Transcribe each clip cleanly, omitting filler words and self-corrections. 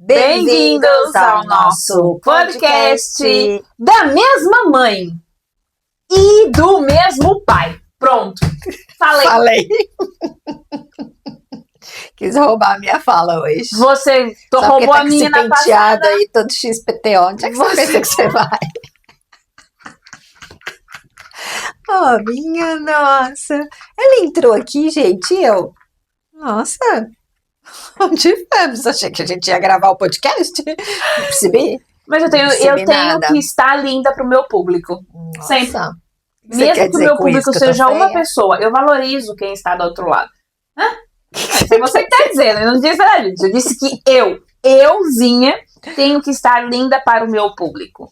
Bem-vindos ao nosso podcast da mesma mãe e do mesmo pai. Pronto, falei. Quis roubar a minha fala hoje. Você roubou a minha na passada. Aí, todo XPT, onde é que você pensa que você vai? Oh, minha nossa. Ela entrou aqui, gente, Nossa, onde vamos? Achei que a gente ia gravar o podcast. Não percebi. Mas eu tenho que estar linda pro meu público. Nossa. Sempre. Mesmo que o meu público seja uma pessoa, eu valorizo quem está do outro lado. Se você está dizendo, eu não disse nada disso. Eu disse que euzinha, tenho que estar linda para o meu público.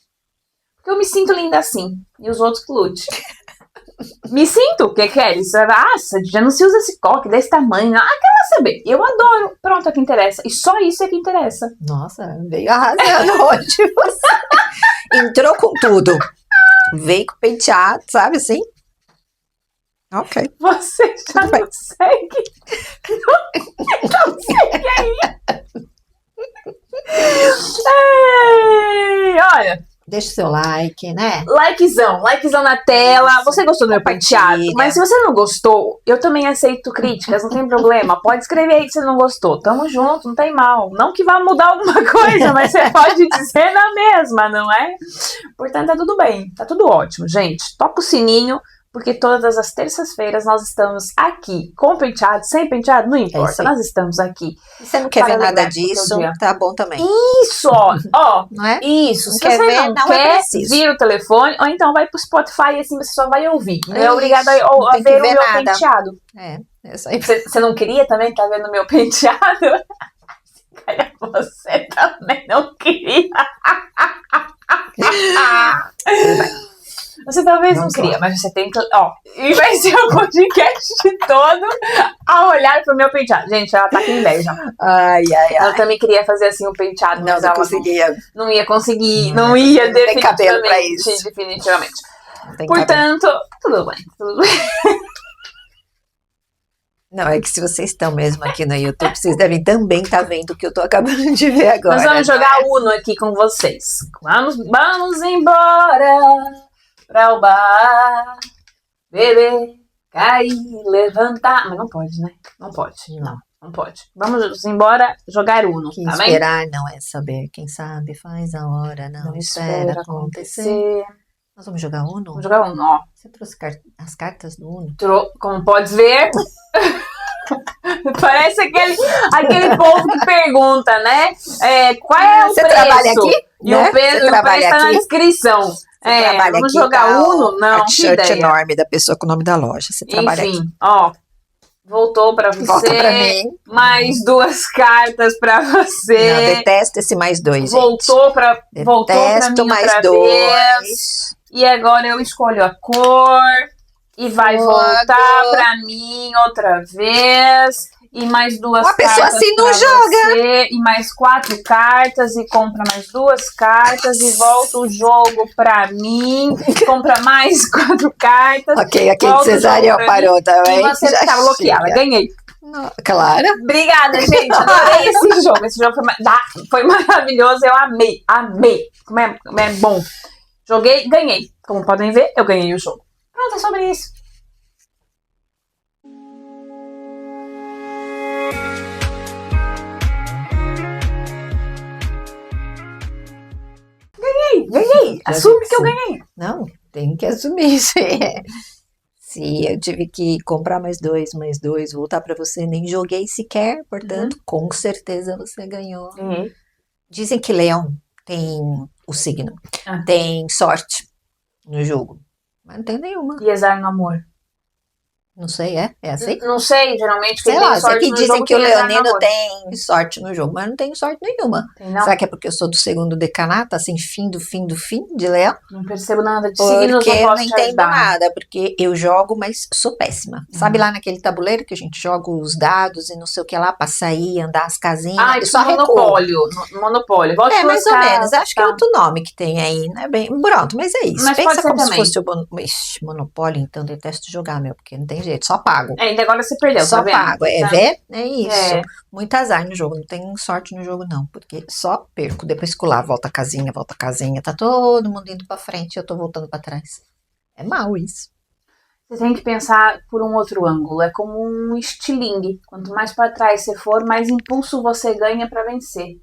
Porque eu me sinto linda assim. E os outros que lute. Me sinto, o que queres? Nossa, já não se usa esse coque desse tamanho. Quer saber? Eu adoro. Pronto, é o que interessa. E só isso é que interessa. Nossa, veio arrasando hoje. Você entrou com tudo. Veio com penteado, sabe assim? Ok. Você já não segue. Não segue aí. Ei, olha. Deixa o seu like, né? Likezão na tela. Você gostou do meu penteado? Mas se você não gostou, eu também aceito críticas, não tem problema. Pode escrever aí que você não gostou. Tamo junto, não tem mal. Não que vá mudar alguma coisa, mas você pode dizer na mesma, não é? Portanto, tá tudo bem. Tá tudo ótimo, gente. Toca o sininho, porque todas as terças-feiras nós estamos aqui. Com penteado, sem penteado, não importa. Nós estamos aqui. Se você não quer ver nada disso, tá bom também. Isso, ó. Não é? Isso. Não Se quer você ver, não quer, vira o telefone, ou então vai pro Spotify e assim você só vai ouvir. Não é obrigado a ver o meu penteado. É isso aí. Você não queria também estar vendo o meu penteado? Você também não queria. Você talvez não queria, mas você tem que... E vai ser o podcast todo a olhar pro meu penteado. Gente, ela tá com inveja. Ai. Ela também queria fazer assim um penteado, mas não conseguia. Não ia conseguir, não ia não tem cabelo pra isso. Definitivamente. Portanto, tudo bem. Não, é que se vocês estão mesmo aqui no YouTube, vocês devem também estar vendo o que eu tô acabando de ver agora. Nós vamos jogar Uno aqui com vocês. Vamos embora pra o bar, beber, cair, levantar. Mas não pode, né? Não pode. Não pode. Vamos embora jogar Uno, que tá bem? Esperar não é saber. Quem sabe faz a hora, não espera acontecer. Nós vamos jogar Uno? Vamos jogar Uno, ó. Você trouxe as cartas do Uno? Como pode ver... Parece aquele povo que pergunta, né? Qual é o você preço? Trabalha aqui? E o preço tá na descrição. Vamos jogar Uno? Não, a t-shirt enorme da pessoa com o nome da loja. Você trabalha aqui. Enfim, ó. Voltou pra você. Volta pra mim. Mais 2 cartas pra você. Não, detesto esse mais 2, voltou pra mim mais outra 2. vez. E agora eu escolho a cor. E vai voltar pra mim outra vez. E mais 2 cartas. Uma pessoa assim não joga. Você, e mais 4 cartas. E compra mais 2 cartas. E volta o jogo pra mim. Compra mais 4 cartas. Ok, aquele Cesario parou também. E você tá bloqueada. Ganhei. Não, claro. Obrigada, gente. Adorei esse jogo. Esse jogo foi maravilhoso. Eu amei. Como é bom. Joguei, ganhei. Como podem ver, eu ganhei o jogo. Pronto, é sobre isso. Ganhei. Assume que eu ganhei. Não, tem que assumir isso. Se eu tive que comprar mais 2, voltar pra você, nem joguei sequer, portanto, com certeza você ganhou. Dizem que leão tem o signo, tem sorte no jogo. Mas não tem nenhuma. E azar no amor? Não sei, é assim? Não sei, geralmente sei lá, sei que dizem que o leonino tem sorte no jogo, mas não tem sorte nenhuma. Será que é porque eu sou do segundo decanato, assim, fim do fim de leão? Não percebo nada de signos, porque eu não entendo nada, porque eu jogo, mas sou péssima. Sabe lá naquele tabuleiro que a gente joga os dados e não sei o que lá, pra sair, andar as casinhas? Isso é monopólio. Monopólio. Mais ou menos, acho que é outro nome que tem aí, né? Bem, pronto, mas é isso. Mas pensa como também. Se fosse o monopólio, então detesto jogar, porque não tem jeito, só pago. Ainda agora você perdeu, só tá vendo? pago, Tá. vê? É isso. Muito azar no jogo, não tem sorte no jogo não, porque só perco. Depois que lá, volta a casinha, tá todo mundo indo pra frente e eu tô voltando pra trás. É mal isso. Você tem que pensar por um outro ângulo, é como um estilingue. Quanto mais pra trás você for, mais impulso você ganha pra vencer.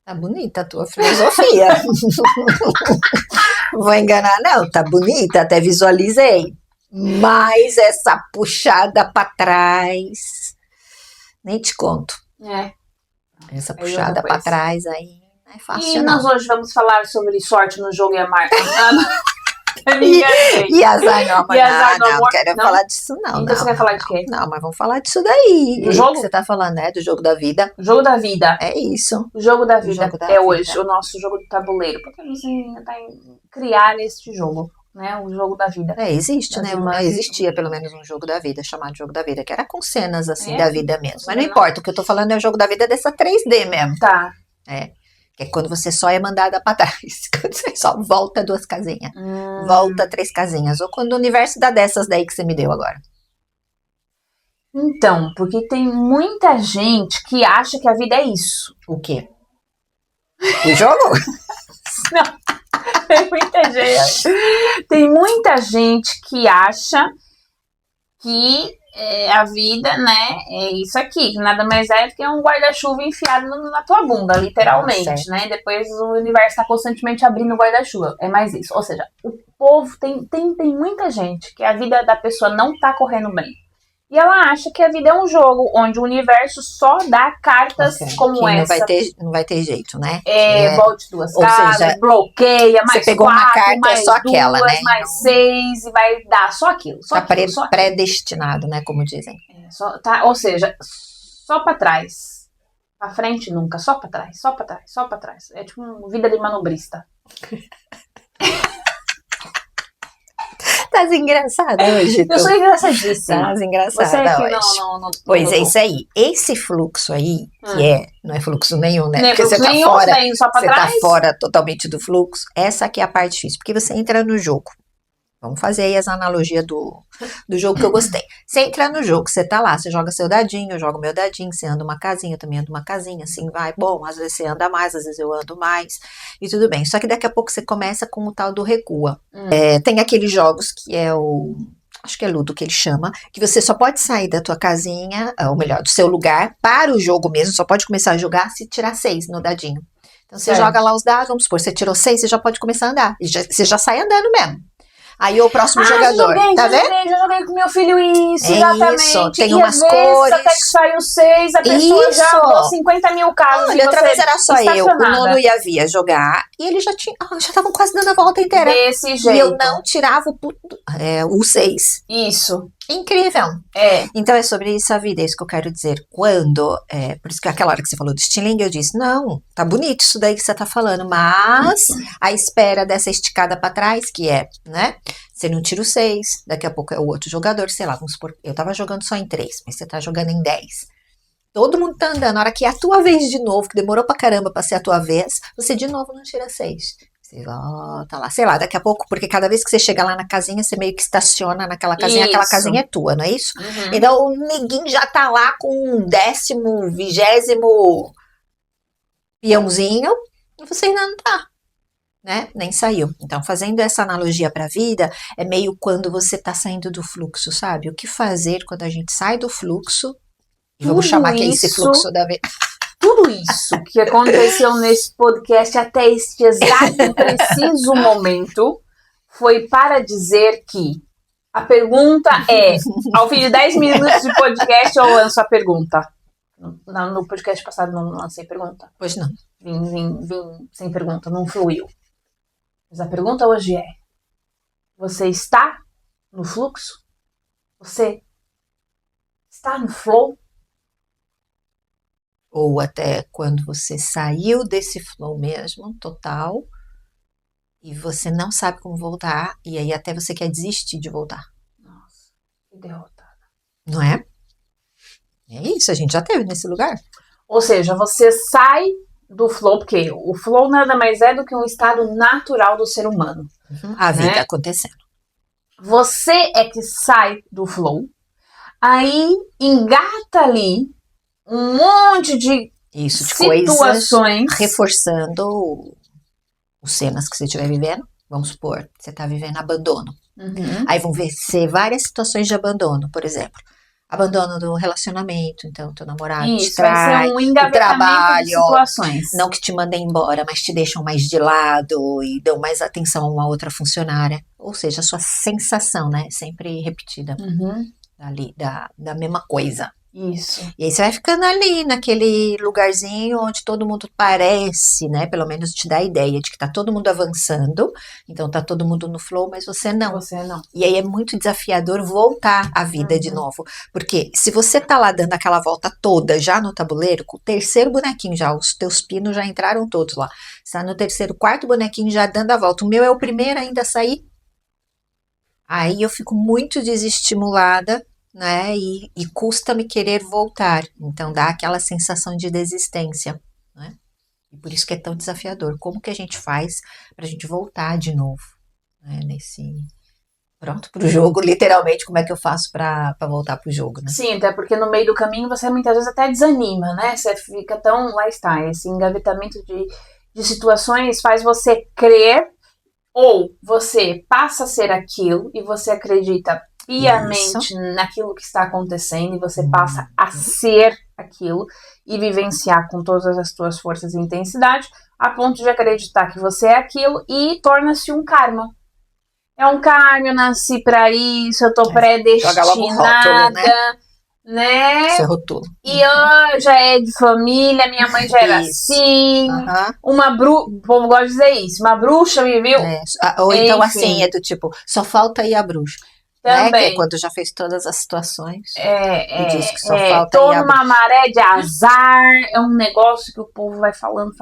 Tá bonita a tua filosofia. Vou enganar não, tá bonita, até visualizei. Mas essa puxada pra trás, nem te conto. Essa puxada pra trás aí não é fácil não. E nós hoje vamos falar sobre sorte no jogo e a marca. E azar no amor. Não quero falar disso não. Então você quer falar de quê? Não, mas vamos falar disso daí. Do jogo? Que você tá falando, né? Do jogo da vida. O jogo da vida. É isso. O jogo da vida hoje, o nosso jogo do tabuleiro. Podemos tentar criar este jogo, né? O jogo da vida. Existe, né? Existia pelo menos um jogo da vida, chamado jogo da vida, que era com cenas assim da vida mesmo. Mas não importa, o que eu tô falando é o jogo da vida dessa 3D mesmo. Tá. Que é quando você só é mandada pra trás. Quando você só volta 2 casinhas. Volta 3 casinhas. Ou quando o universo dá dessas daí que você me deu agora. Então, porque tem muita gente que acha que a vida é isso. O quê? O jogo? Não. Tem muita gente que acha que a vida, né, é isso aqui, que nada mais é do que um guarda-chuva enfiado na tua bunda, literalmente, né? Depois o universo tá constantemente abrindo o guarda-chuva. É mais isso. Ou seja, o povo tem muita gente que a vida da pessoa não tá correndo bem. E ela acha que a vida é um jogo onde o universo só dá cartas como essa. Não vai ter jeito, né? Volte 2 casas, bloqueia, mais 4, você pegou uma carta, mais só aquela, 2, né? mais 6 e vai dar só aquilo. Tá predestinado, né? Como dizem. Ou seja, só pra trás. Pra frente nunca, só pra trás, só pra trás, só pra trás. É tipo uma vida de manobrista. Tá engraçada hoje. Eu sou engraçadíssima. Tá engraçada Você é que hoje. não. Pois é isso aí. Esse fluxo aí, que não é fluxo nenhum, né? Nem porque fluxo você tá nenhum, fora, só pra você trás. tá fora totalmente do fluxo. Essa aqui é a parte difícil, porque você entra no jogo. Vamos fazer aí as analogias do jogo que eu gostei. Você entra no jogo, você tá lá, você joga seu dadinho, eu jogo meu dadinho, você anda uma casinha, eu também ando uma casinha, assim vai. Bom, às vezes você anda mais, às vezes eu ando mais, e tudo bem. Só que daqui a pouco você começa com o tal do recua. Tem aqueles jogos que é acho que é Ludo que ele chama, que você só pode sair da tua casinha, ou melhor, do seu lugar, para o jogo mesmo, só pode começar a jogar se tirar 6 no dadinho. Então você joga lá os dados, vamos supor, você tirou 6, você já pode começar a andar, você já sai andando mesmo. Aí o próximo jogador, tá vendo? Já joguei com meu filho isso, exatamente. Isso, tem e umas às vezes, cores. até que saiu 6, a pessoa já andou 50 mil casas. Olha, outra vez era só eu, o Nono e a Via jogar, e eles já estavam quase dando a volta inteira. Desse jeito. E eu não tirava o 6. Isso. Incrível. Então é sobre isso a vida, é isso que eu quero dizer. Por isso que aquela hora que você falou do estilingue, eu disse, não, tá bonito isso daí que você tá falando, mas a espera dessa esticada pra trás, que né? Você não tira o 6, daqui a pouco é o outro jogador, sei lá, vamos supor, eu tava jogando só em 3, mas você tá jogando em 10. Todo mundo tá andando, na hora que é a tua vez de novo, que demorou pra caramba pra ser a tua vez, você de novo não tira 6. Você volta lá, sei lá, daqui a pouco, porque cada vez que você chega lá na casinha, você meio que estaciona naquela casinha, aquela casinha é tua, não é isso? Então o neguinho já tá lá com um 10º, 20º peãozinho, e você ainda não tá. Né? Nem saiu. Então, fazendo essa analogia para a vida, é meio quando você tá saindo do fluxo, sabe? O que fazer quando a gente sai do fluxo? E vamos chamar que é esse fluxo da vida. Tudo isso que aconteceu nesse podcast até este exato e preciso momento foi para dizer que a pergunta é: ao fim de 10 minutos de podcast, eu lanço a pergunta. No podcast passado não lancei pergunta. Pois não. Vim sem pergunta, não fluiu. Mas a pergunta hoje é: você está no fluxo? Você está no flow? Ou até quando você saiu desse flow mesmo, total, e você não sabe como voltar, e aí até você quer desistir de voltar. Nossa, que derrotada. Não é? É isso, a gente já teve nesse lugar. Ou seja, você sai do flow, porque o flow nada mais é do que um estado natural do ser humano. A vida acontecendo. Você é que sai do flow, aí engata ali um monte de situações, coisas, reforçando os temas que você estiver vivendo. Vamos supor, você está vivendo abandono. Aí vão ser várias situações de abandono, por exemplo. Abandono do relacionamento, então teu namorado te trai, vai ser um engavetamento trabalho, de situações. Não que te mandem embora, mas te deixam mais de lado e dão mais atenção a uma outra funcionária. Ou seja, a sua sensação, né? Sempre repetida ali, da mesma coisa. Isso. E aí você vai ficando ali naquele lugarzinho onde todo mundo parece, né? Pelo menos te dá a ideia de que tá todo mundo avançando, então tá todo mundo no flow, mas você não. Você não. E aí é muito desafiador voltar à vida de novo. Porque se você tá lá dando aquela volta toda já no tabuleiro, com o terceiro bonequinho já, os teus pinos já entraram todos lá. Você tá no terceiro, quarto bonequinho já dando a volta. O meu é o primeiro ainda a sair. Aí eu fico muito desestimulada, né? E custa-me querer voltar. Então dá aquela sensação de desistência, né? E por isso que é tão desafiador. Como que a gente faz pra gente voltar de novo, né? Pronto pro jogo, literalmente, como é que eu faço pra voltar pro jogo, né? Sim, até porque no meio do caminho você muitas vezes até desanima, né? Você fica tão, lá está, esse engavetamento de situações faz você crer, ou você passa a ser aquilo e você acredita piamente naquilo que está acontecendo e você passa a ser aquilo e vivenciar com todas as suas forças e intensidade a ponto de acreditar que você é aquilo e torna-se um karma. É um karma, eu nasci pra isso, eu tô predestinada, né? Isso é rótulo. E eu já é de família, minha mãe já era assim. Uma bruxa, o povo gosta de dizer isso, uma bruxa me viu. Ou então assim, é do tipo, só falta ir a bruxa. Também. Né? Que é quando já fez todas as situações. E diz que só falta tô numa maré de azar, é um negócio que o povo vai falando.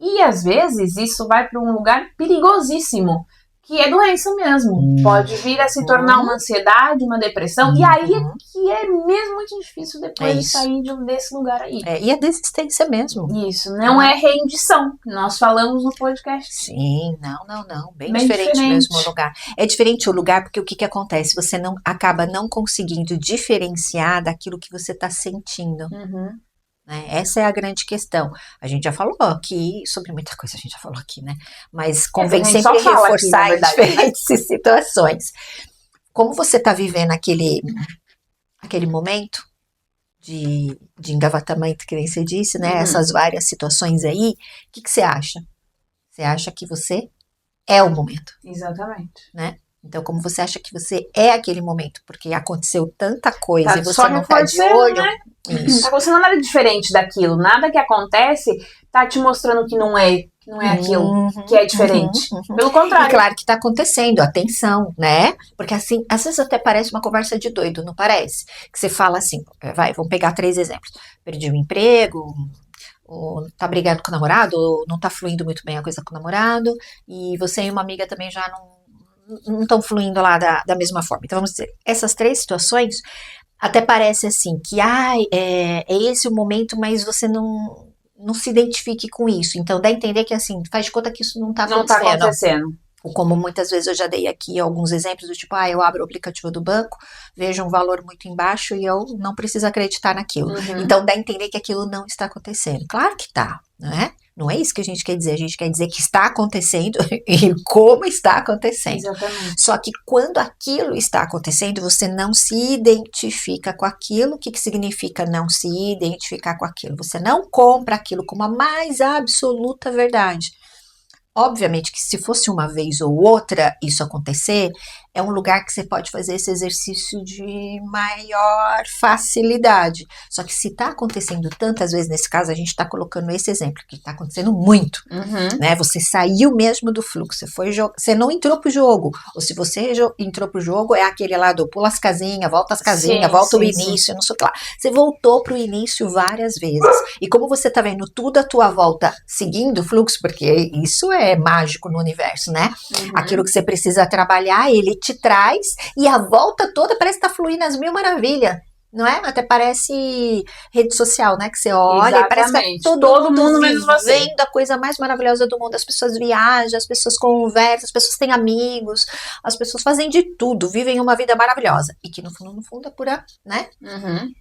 E às vezes isso vai para um lugar perigosíssimo, que é doença mesmo. Pode vir a se tornar uma ansiedade, uma depressão. E aí é que é mesmo muito difícil depois de sair desse lugar aí. E a desistência mesmo. Isso, não é rendição. Nós falamos no podcast. Sim, não. Bem diferente mesmo o lugar. É diferente o lugar porque o que acontece? Você acaba não conseguindo diferenciar daquilo que você está sentindo. Essa é a grande questão. A gente já falou aqui sobre muita coisa, a gente já falou aqui, né? Mas convém sempre reforçar em diferentes situações. Como você está vivendo aquele momento de engavatamento, que nem você disse, né? Essas várias situações aí, o que você acha? Você acha que você é o momento. Exatamente. Né? Então, como você acha que você é aquele momento, porque aconteceu tanta coisa e você não tá de olho, né? Não tá acontecendo nada diferente daquilo. Nada que acontece tá te mostrando que não é aquilo, que é diferente. Pelo contrário. E claro que tá acontecendo, atenção, né? Porque assim, às vezes até parece uma conversa de doido, não parece? Que você fala assim, vamos pegar 3 exemplos. Perdi o emprego, ou tá brigando com o namorado, ou não tá fluindo muito bem a coisa com o namorado, e você e uma amiga também já não estão fluindo lá da mesma forma. Então, vamos dizer, essas 3 situações, até parece assim, que é esse o momento, mas você não se identifique com isso. Então, dá a entender que assim, faz de conta que isso não tá acontecendo. Não tá acontecendo. Como muitas vezes eu já dei aqui alguns exemplos do tipo, eu abro o aplicativo do banco, vejo um valor muito embaixo e eu não preciso acreditar naquilo. Então, dá a entender que aquilo não está acontecendo. Claro que tá, né? Não é isso que a gente quer dizer que está acontecendo e como está acontecendo. Exatamente. Só que quando aquilo está acontecendo, você não se identifica com aquilo. O que significa não se identificar com aquilo? Você não compra aquilo como a mais absoluta verdade. Obviamente que se fosse uma vez ou outra isso acontecer, é um lugar que você pode fazer esse exercício de maior facilidade. Só que se está acontecendo tantas vezes, nesse caso a gente está colocando esse exemplo, que está acontecendo muito, né? Você saiu mesmo do fluxo, você não entrou pro jogo, ou se você entrou pro jogo, é aquele lá do pula as casinhas, volta as casinhas, volta o início, não sei o que lá. Você voltou pro início várias vezes, e como você tá vendo tudo à tua volta seguindo o fluxo, porque isso é mágico no universo, né? Aquilo que você precisa trabalhar, ele te traz, e a volta toda parece estar fluindo às mil maravilhas. Não é? Até parece rede social, né? Que você olha e parece que tá todo mundo vivendo a coisa mais maravilhosa do mundo. As pessoas viajam, as pessoas conversam, as pessoas têm amigos, as pessoas fazem de tudo, vivem uma vida maravilhosa. E que no fundo é pura, né?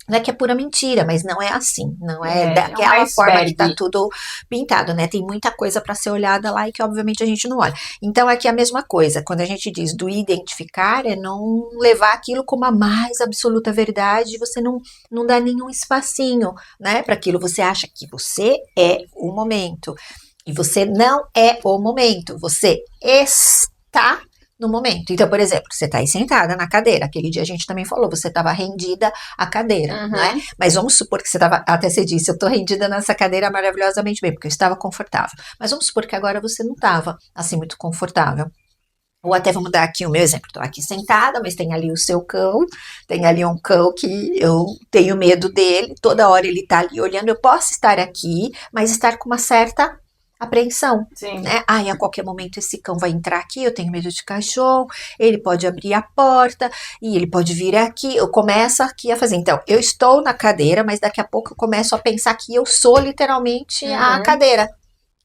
Não é que é pura mentira, mas não é assim. Não é daquela forma que tá tudo pintado, né? Tem muita coisa para ser olhada lá e que obviamente a gente não olha. Então aqui é a mesma coisa. Quando a gente diz do identificar, é não levar aquilo como a mais absoluta verdade. Você não dá nenhum espacinho, né, para aquilo. Você acha que você é o momento. E você não é o momento. Você está no momento. Então, por exemplo, você está aí sentada na cadeira. Aquele dia a gente também falou, você estava rendida à cadeira, não é? Mas vamos supor que você estava, até você disse, eu estou rendida nessa cadeira maravilhosamente bem, porque eu estava confortável. Mas vamos supor que agora você não estava, assim, muito confortável. Ou até vamos dar aqui o meu exemplo, estou aqui sentada, mas tem ali o seu cão, tem ali um cão que eu tenho medo dele, toda hora ele está ali olhando, eu posso estar aqui, mas estar com uma certa apreensão, né? A qualquer momento esse cão vai entrar aqui, eu tenho medo de cachorro, ele pode abrir a porta, e ele pode vir aqui, eu começo aqui a fazer, então, eu estou na cadeira, mas daqui a pouco eu começo a pensar que eu sou literalmente a cadeira.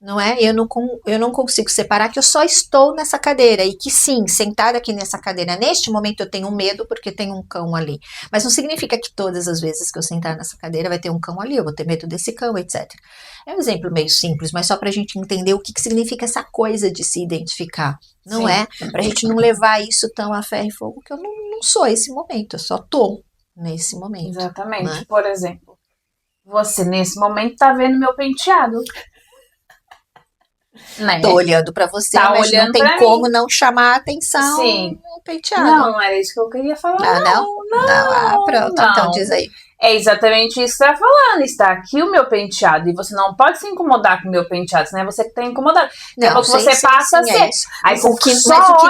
Não é? Eu não consigo separar que eu só estou nessa cadeira e que sim, sentada aqui nessa cadeira, neste momento eu tenho medo porque tem um cão ali. Mas não significa que todas as vezes que eu sentar nessa cadeira vai ter um cão ali, eu vou ter medo desse cão, etc. É um exemplo meio simples, mas só para a gente entender o que significa essa coisa de se identificar, não é? Para a gente não levar isso tão a ferro e fogo, que eu não sou esse momento, eu só tô nesse momento. Exatamente. Né? Por exemplo, você nesse momento tá vendo meu penteado. Né? Tô olhando pra você, mas não tem como não chamar a atenção no penteado. Não era isso que eu queria falar. Não. Pronto, não. Então diz aí. É exatamente isso que você tá falando. Está aqui o meu penteado. E você não pode se incomodar com o meu penteado, senão é você que tá incomodado. Não, você passa a ser. É aí o que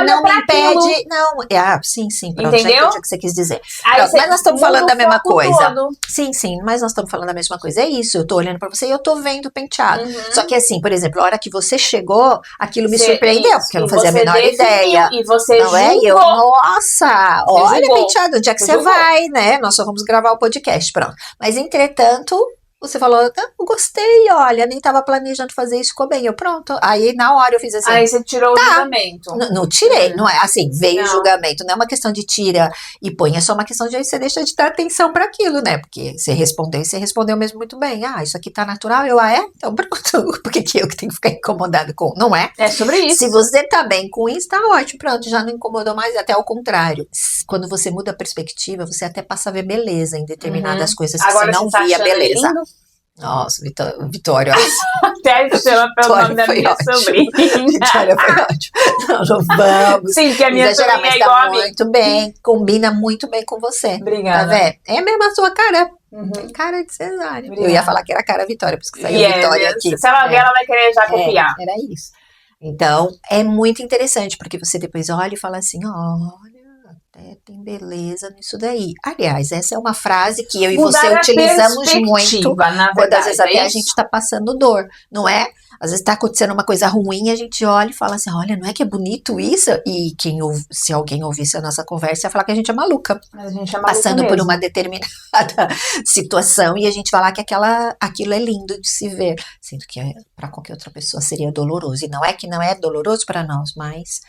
não me impede. Não, sim. Pronto, entendeu? O que você quis dizer. Pronto, mas nós estamos falando da mesma coisa. Todo. Sim, mas nós estamos falando da mesma coisa. É isso, eu tô olhando pra você e eu tô vendo o penteado. Só que assim, por exemplo, a hora que você chegou, aquilo me surpreendeu, porque eu não fazia a menor ideia. E você não é? E eu, nossa, olha o penteado, onde é que você vai, né? Nós só vamos gravar o podcast. Pronto. Mas, entretanto, você falou, eu gostei, olha, nem tava planejando fazer isso, ficou bem. Eu, pronto. Aí, na hora, eu fiz assim. Aí, você tirou o julgamento. Não tirei, não é assim, veio o julgamento. Não é uma questão de tira e põe, é só uma questão de aí você deixa de dar atenção para aquilo, né? Porque você respondeu mesmo muito bem. Isso aqui tá natural? Eu, é? Então, pronto. Por que eu que tenho que ficar incomodado com? Não é? É sobre isso. Se você tá bem com isso, tá ótimo, pronto, já não incomodou mais, até ao contrário. Quando você muda a perspectiva, você até passa a ver beleza em determinadas coisas que agora você não via beleza. Nossa, Vitória. Até chama pelo nome da minha sobrinha. Vitória foi ótimo. Não vamos. Sim, que a minha sobrinha é igual a mim. Muito bem, combina muito bem com você. Obrigada. Tá vendo? É mesmo a sua cara. Cara de cesárea. Obrigada. Eu ia falar que era cara Vitória, por isso que saiu Vitória aqui. Se ela ver, ela vai querer já copiar. Era isso. Então, é muito interessante, porque você depois olha e fala assim, olha, até tem beleza nisso daí. Aliás, essa é uma frase que eu e você utilizamos muito, quando às vezes até a gente tá passando dor, não é? Às vezes tá acontecendo uma coisa ruim, a gente olha e fala assim, olha, não é que é bonito isso? E se alguém ouvisse a nossa conversa, ia falar que a gente é maluca. Mas a gente é maluca passando mesmo. por uma determinada situação e a gente falar que aquilo é lindo de se ver, sendo que para qualquer outra pessoa seria doloroso. E não é que não é doloroso para nós, mas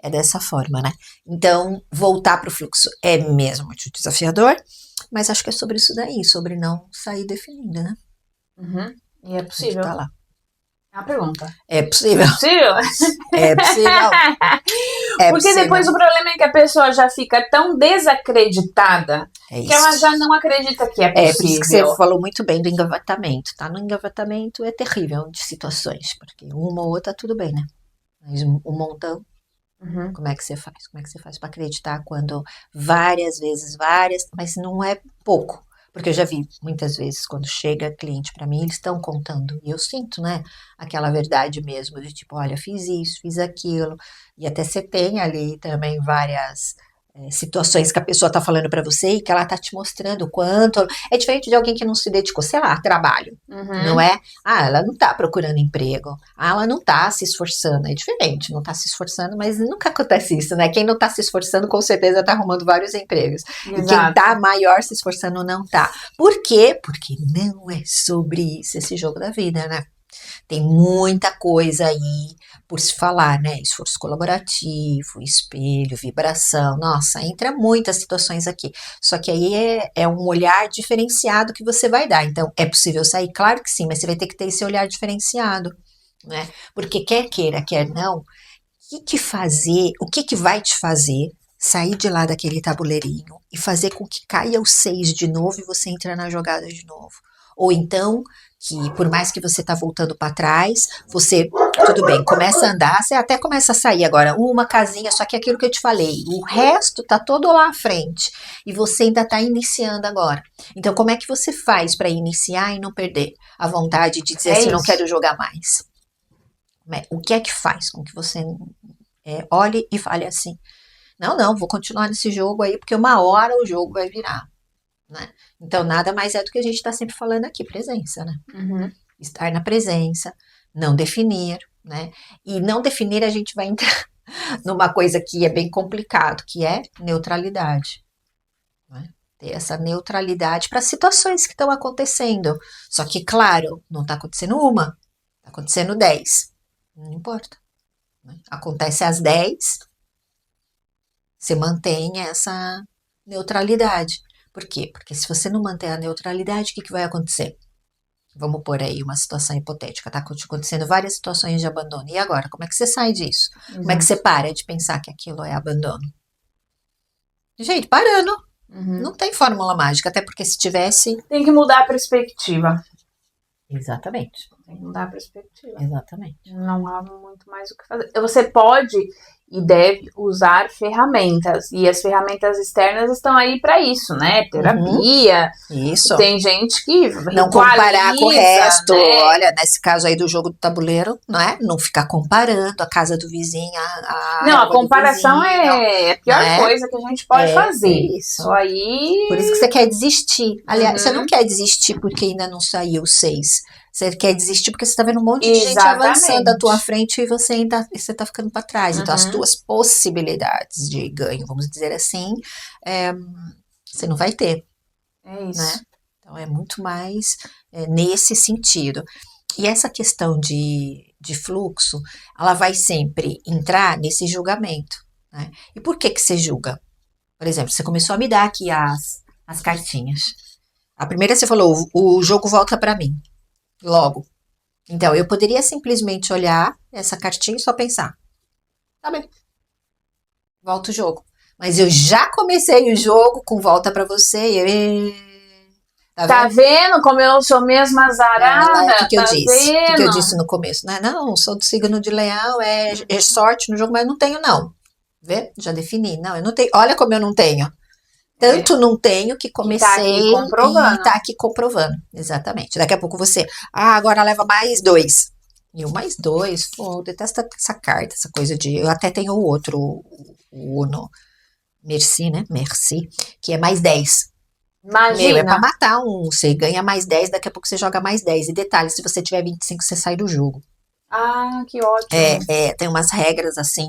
é dessa forma, né? Então, voltar para o fluxo é mesmo muito desafiador, mas acho que é sobre isso daí, sobre não sair definindo, né? E é possível. Tá lá. É uma pergunta. É possível. É possível? É possível. Porque depois o problema é que a pessoa já fica tão desacreditada que ela já não acredita que é possível. É por isso que você falou muito bem do engavetamento, tá? No engavetamento é terrível de situações, porque uma ou outra tudo bem, né? Mas um montão. Como é que você faz? Como é que você faz para acreditar quando várias vezes, mas não é pouco? Porque eu já vi muitas vezes quando chega cliente para mim, eles estão contando, e eu sinto, né, aquela verdade mesmo, de tipo, olha, fiz isso, fiz aquilo, e até você tem ali também várias situações que a pessoa tá falando para você e que ela tá te mostrando o quanto. É diferente de alguém que não se dedicou, sei lá, trabalho, não é? Ela não tá procurando emprego, ela não tá se esforçando, é diferente, não tá se esforçando, mas nunca acontece isso, né? Quem não tá se esforçando com certeza tá arrumando vários empregos. Exato. E quem tá maior se esforçando não tá. Por quê? Porque não é sobre isso esse jogo da vida, né? Tem muita coisa aí por se falar, né? Esforço colaborativo, espelho, vibração. Nossa, entra muitas situações aqui. Só que aí é um olhar diferenciado que você vai dar. Então, é possível sair? Claro que sim, mas você vai ter que ter esse olhar diferenciado, né? Porque quer queira, quer não, o que vai te fazer sair de lá daquele tabuleirinho e fazer com que caia o 6 de novo e você entra na jogada de novo? Ou então, que por mais que você tá voltando para trás, você, tudo bem, começa a andar, você até começa a sair agora, uma casinha, só que é aquilo que eu te falei, o resto tá todo lá à frente, e você ainda tá iniciando agora. Então, como é que você faz para iniciar e não perder a vontade de dizer assim, não quero jogar mais? O que é que faz com que você olhe e fale assim, não, vou continuar nesse jogo aí, porque uma hora o jogo vai virar. Né? Então, nada mais é do que a gente está sempre falando aqui, presença, né? Estar na presença, não definir, né? E não definir a gente vai entrar numa coisa que é bem complicado, que é neutralidade. Né? Ter essa neutralidade para situações que estão acontecendo. Só que, claro, não está acontecendo uma, está acontecendo 10. Não importa. Né? Acontece às 10, você mantém essa neutralidade. Por quê? Porque se você não manter a neutralidade, o que vai acontecer? Vamos pôr aí uma situação hipotética, tá acontecendo várias situações de abandono. E agora, como é que você sai disso? Exato. Como é que você para de pensar que aquilo é abandono? Gente, parando. Não tem fórmula mágica, até porque se tivesse... Tem que mudar a perspectiva. Exatamente. Tem que mudar a perspectiva. Exatamente. Não há muito mais o que fazer. Você pode e deve usar ferramentas. E as ferramentas externas estão aí para isso, né? Terapia. Isso. Tem gente que não comparar com o resto. Né? Olha, nesse caso aí do jogo do tabuleiro, não é? Não ficar comparando a casa do vizinho, a comparação é a pior coisa que a gente pode fazer. Isso aí... Por isso que você quer desistir. Aliás, você não quer desistir porque ainda não saiu o 6. Você quer desistir porque você tá vendo um monte de gente avançando à tua frente e você tá ficando para trás. Então, as tuas possibilidades de ganho, vamos dizer assim, você não vai ter. É isso. Né? Então, é muito mais nesse sentido. E essa questão de fluxo, ela vai sempre entrar nesse julgamento. Né? E por que você julga? Por exemplo, você começou a me dar aqui as cartinhas. A primeira você falou, o jogo volta para mim. Logo. Então, eu poderia simplesmente olhar essa cartinha e só pensar. Tá bem. Volta o jogo. Mas eu já comecei o jogo com volta pra você. Tá vendo como eu sou mesmo azarada? O que eu disse? O que eu disse no começo? Não, sou do signo de Leão, é sorte no jogo, mas eu não tenho, não. Vê? Já defini. Não, eu não tenho. Olha como eu não tenho. Tanto não tenho que comecei e tá aqui comprovando. Exatamente. Daqui a pouco você, agora leva mais 2. E o mais 2, eu detesto essa carta, essa coisa de... Eu até tenho o outro, o Uno Merci, né? Merci, que é mais 10. Imagina. É pra matar um. Você ganha mais 10, daqui a pouco você joga mais 10. E detalhe, se você tiver 25, você sai do jogo. Que ótimo. Tem umas regras assim.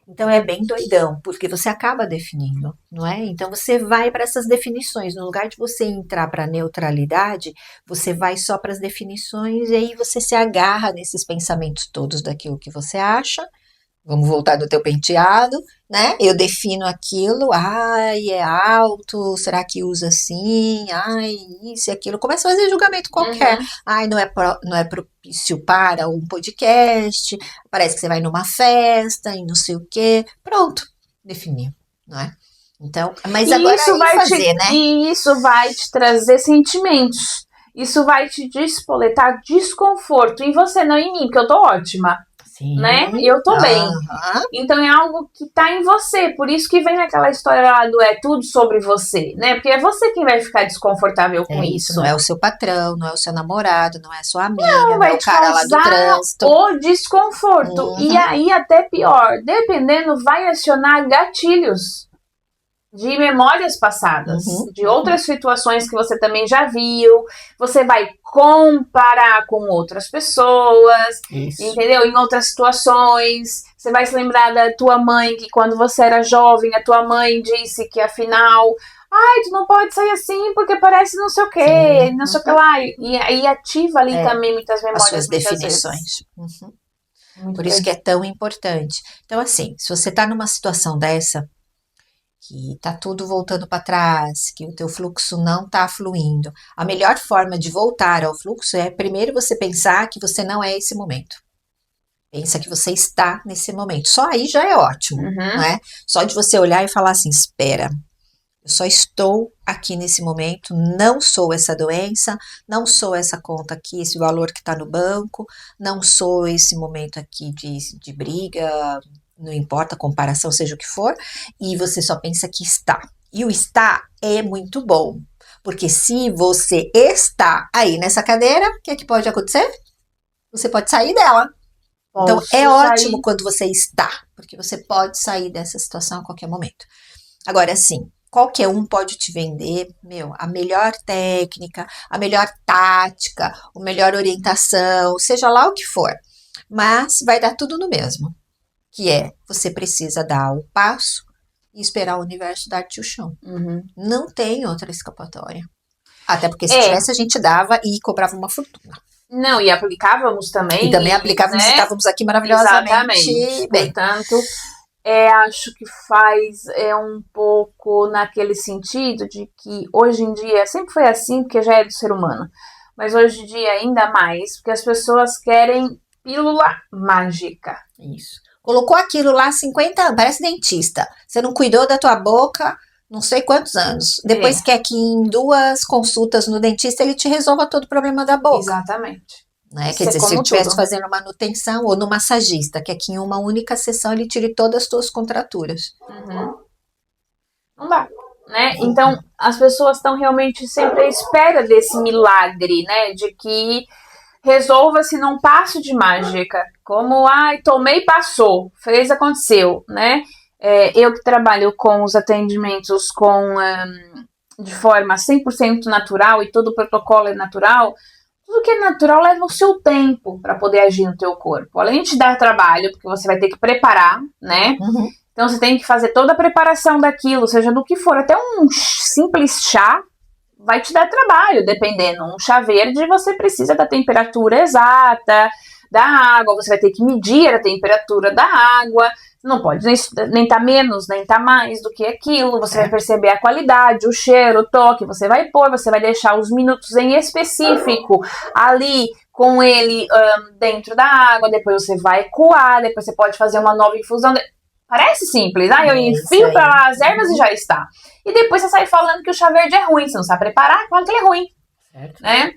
Então é bem doidão, porque você acaba definindo, não é? Então você vai para essas definições, no lugar de você entrar para a neutralidade, você vai só para as definições e aí você se agarra nesses pensamentos todos daquilo que você acha. Vamos voltar do teu penteado, né? Eu defino aquilo, é alto, será que usa assim? Isso e aquilo. Começa a fazer julgamento qualquer. Não é propício para um podcast, parece que você vai numa festa e não sei o quê. Pronto, definiu, não é? Então, mas agora isso vai fazer, né? E isso vai te trazer sentimentos. Isso vai te despoletar desconforto. Em você, não em mim, porque eu tô ótima. Sim. Né? E eu tô bem. Então é algo que tá em você. Por isso que vem aquela história lá do é tudo sobre você, né? Porque é você quem vai ficar desconfortável com isso. Não é o seu patrão, não é o seu namorado, não é a sua amiga, não é o cara lá do trânsito. O desconforto. E aí até pior, dependendo, vai acionar gatilhos. de memórias passadas, de outras situações que você também já viu. Você vai comparar com outras pessoas, entendeu? Em outras situações. Você vai se lembrar da tua mãe, que quando você era jovem, a tua mãe disse que afinal, ai, tu não pode sair assim porque parece não sei o quê, não sei o que lá. E aí ativa ali também muitas memórias. As suas definições. Por isso que é tão importante. Então, assim, se você tá numa situação dessa, que tá tudo voltando para trás, que o teu fluxo não tá fluindo, a melhor forma de voltar ao fluxo é primeiro você pensar que você não é esse momento. Pensa que você está nesse momento. Só aí já é ótimo, não é? Só de você olhar e falar assim, espera, eu só estou aqui nesse momento, não sou essa doença, não sou essa conta aqui, esse valor que está no banco, não sou esse momento aqui de briga, não importa, comparação, seja o que for, e você só pensa que está. E o estar é muito bom, porque se você está aí nessa cadeira, o que é que pode acontecer? Você pode sair dela. Então, é ótimo quando você está, porque você pode sair dessa situação a qualquer momento. Agora, assim, qualquer um pode te vender, a melhor técnica, a melhor tática, a melhor orientação, seja lá o que for, mas vai dar tudo no mesmo. Que é, você precisa dar o passo e esperar o universo dar-te o chão. Não tem outra escapatória. Até porque se tivesse, a gente dava e cobrava uma fortuna. Não, e aplicávamos também. E também aplicávamos, né? E estávamos aqui maravilhosamente bem. Portanto, acho que faz um pouco naquele sentido de que hoje em dia, sempre foi assim, porque já é do ser humano, mas hoje em dia ainda mais, porque as pessoas querem pílula mágica. Isso. Colocou aquilo lá 50 anos, parece dentista. Você não cuidou da tua boca não sei quantos anos. Depois quer que em 2 consultas no dentista ele te resolva todo o problema da boca. Exatamente. Né? Quer dizer, se ele estivesse fazendo manutenção ou no massagista, que aqui em uma única sessão ele tire todas as tuas contraturas. Não dá. Né? Então, as pessoas estão realmente sempre à espera desse milagre, né? De que resolva-se num passo de mágica. Como, tomei, passou, fez, aconteceu, né? Eu que trabalho com os atendimentos de forma 100% natural e todo o protocolo é natural, tudo que é natural leva o seu tempo para poder agir no teu corpo. Além de te dar trabalho, porque você vai ter que preparar, né? Então você tem que fazer toda a preparação daquilo, seja do que for, até um simples chá vai te dar trabalho, dependendo. Um chá verde você precisa da temperatura exata da água, você vai ter que medir a temperatura da água, não pode nem estar menos, nem estar mais do que aquilo, você vai perceber a qualidade, o cheiro, o toque, você vai pôr, você vai deixar os minutos em específico ali com ele dentro da água, depois você vai coar, depois você pode fazer uma nova infusão. Parece simples, eu enfio pra lá as ervas e já está. E depois você sai falando que o chá verde é ruim, você não sabe preparar, claro que ele é ruim. Certo. Né?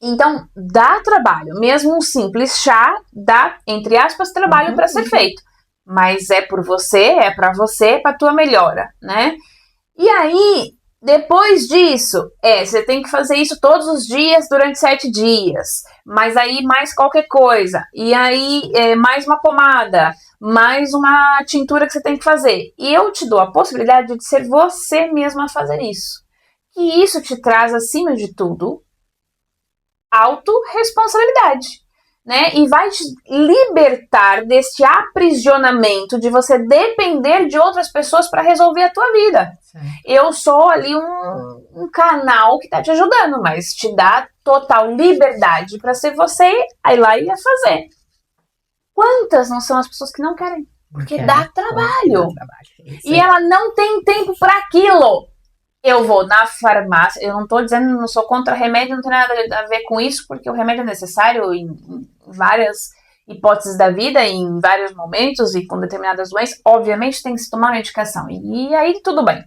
Então, dá trabalho. Mesmo um simples chá dá, entre aspas, trabalho para ser feito. Mas é por você, é para você, para tua melhora, né? E aí, depois disso, você tem que fazer isso todos os dias durante 7 dias. Mas aí, mais qualquer coisa. E aí, mais uma pomada, mais uma tintura que você tem que fazer. E eu te dou a possibilidade de ser você mesma a fazer isso. E isso te traz, acima de tudo, autorresponsabilidade, né? E vai te libertar deste aprisionamento de você depender de outras pessoas para resolver a tua vida. Sim. Eu sou ali um canal que tá te ajudando, mas te dá total liberdade para ser você ir lá e fazer. Quantas não são as pessoas que não querem? Porque dá trabalho. E ela não tem tempo para aquilo. Eu vou na farmácia, eu não tô dizendo, não sou contra remédio, não tem nada a ver com isso, porque o remédio é necessário em várias hipóteses da vida, em vários momentos e com determinadas doenças. Obviamente tem que se tomar medicação, e aí tudo bem.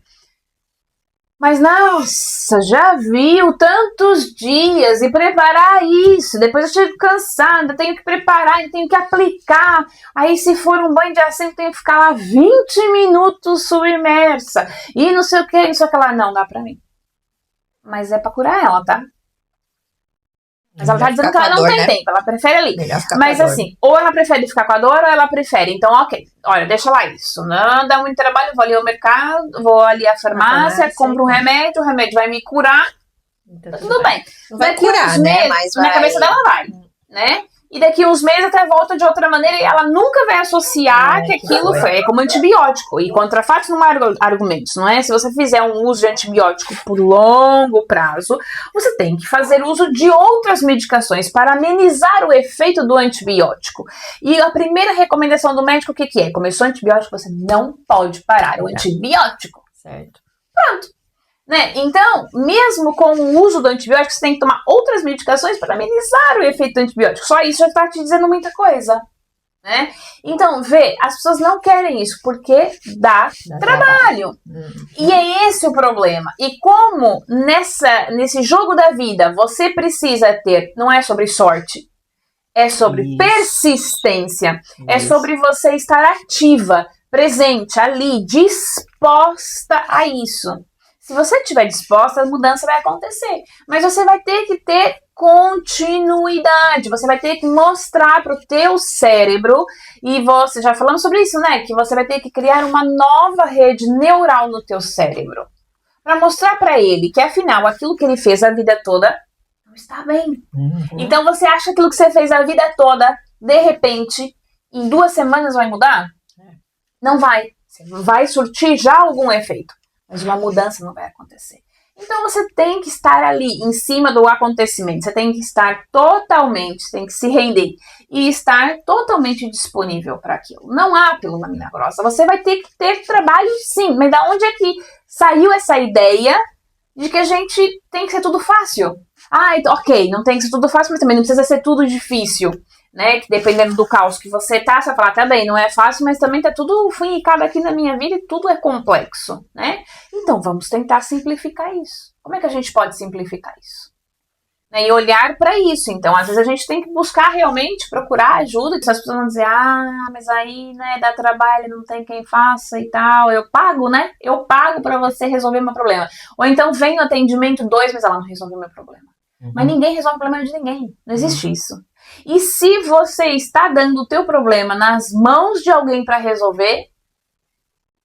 Mas, nossa, já viu tantos dias e preparar isso, depois eu chego cansada, tenho que preparar, tenho que aplicar, aí se for um banho de assento, tenho que ficar lá 20 minutos submersa, e não sei o que, não sei o que lá, não dá pra mim. Mas é pra curar ela, tá? Mas ela tá dizendo que ela não tem tempo, ela prefere ali. Mas assim, ou ela prefere ficar com a dor, ou ela prefere. Então, ok, olha, deixa lá isso. Não dá muito trabalho, vou ali ao mercado, vou ali à farmácia, compro um remédio, o remédio vai me curar. Então, tudo bem. Não vai curar, né? Mas na cabeça dela vai, né? E daqui uns meses até volta de outra maneira e ela nunca vai associar que aquilo foi como antibiótico. E contra fatos não há argumentos, não é? Se você fizer um uso de antibiótico por longo prazo, você tem que fazer uso de outras medicações para amenizar o efeito do antibiótico. E a primeira recomendação do médico, o que é? Começou antibiótico, você não pode parar o antibiótico. Certo. Pronto. Né? Então, mesmo com o uso do antibiótico, você tem que tomar outras medicações para amenizar o efeito do antibiótico. Só isso já está te dizendo muita coisa. Né? Então, as pessoas não querem isso porque dá trabalho. E é esse o problema. E como nesse jogo da vida você precisa ter, não é sobre sorte, é sobre persistência, é sobre você estar ativa, presente, ali, disposta a isso. Se você estiver disposta, a mudança vai acontecer. Mas você vai ter que ter continuidade. Você vai ter que mostrar para o teu cérebro, e você já falamos sobre isso, né? Que você vai ter que criar uma nova rede neural no teu cérebro. Para mostrar para ele que, afinal, aquilo que ele fez a vida toda não está bem. Então, você acha que aquilo que você fez a vida toda, de repente, em 2 semanas vai mudar? Não vai. Vai surtir já algum efeito. Mas uma mudança não vai acontecer. Então você tem que estar ali, em cima do acontecimento. Você tem que estar totalmente, tem que se render. E estar totalmente disponível para aquilo. Não há pílula milagrosa. Você vai ter que ter trabalho sim. Mas da onde é que saiu essa ideia de que a gente tem que ser tudo fácil? Ok, não tem que ser tudo fácil, mas também não precisa ser tudo difícil. Né, que dependendo do caos que você tá, você vai falar, tá bem, não é fácil, mas também tá tudo finicado aqui na minha vida e tudo é complexo, né? Então vamos tentar simplificar isso. Como é que a gente pode simplificar isso? Né, e olhar para isso. Então, às vezes a gente tem que buscar realmente, procurar ajuda, que as pessoas vão dizer, mas aí, né, dá trabalho, não tem quem faça e tal, eu pago, né? Eu pago para você resolver meu problema. Ou então vem no atendimento 2, mas ela não resolveu meu problema. Mas ninguém resolve o problema de ninguém. Não existe isso. E se você está dando o teu problema nas mãos de alguém para resolver,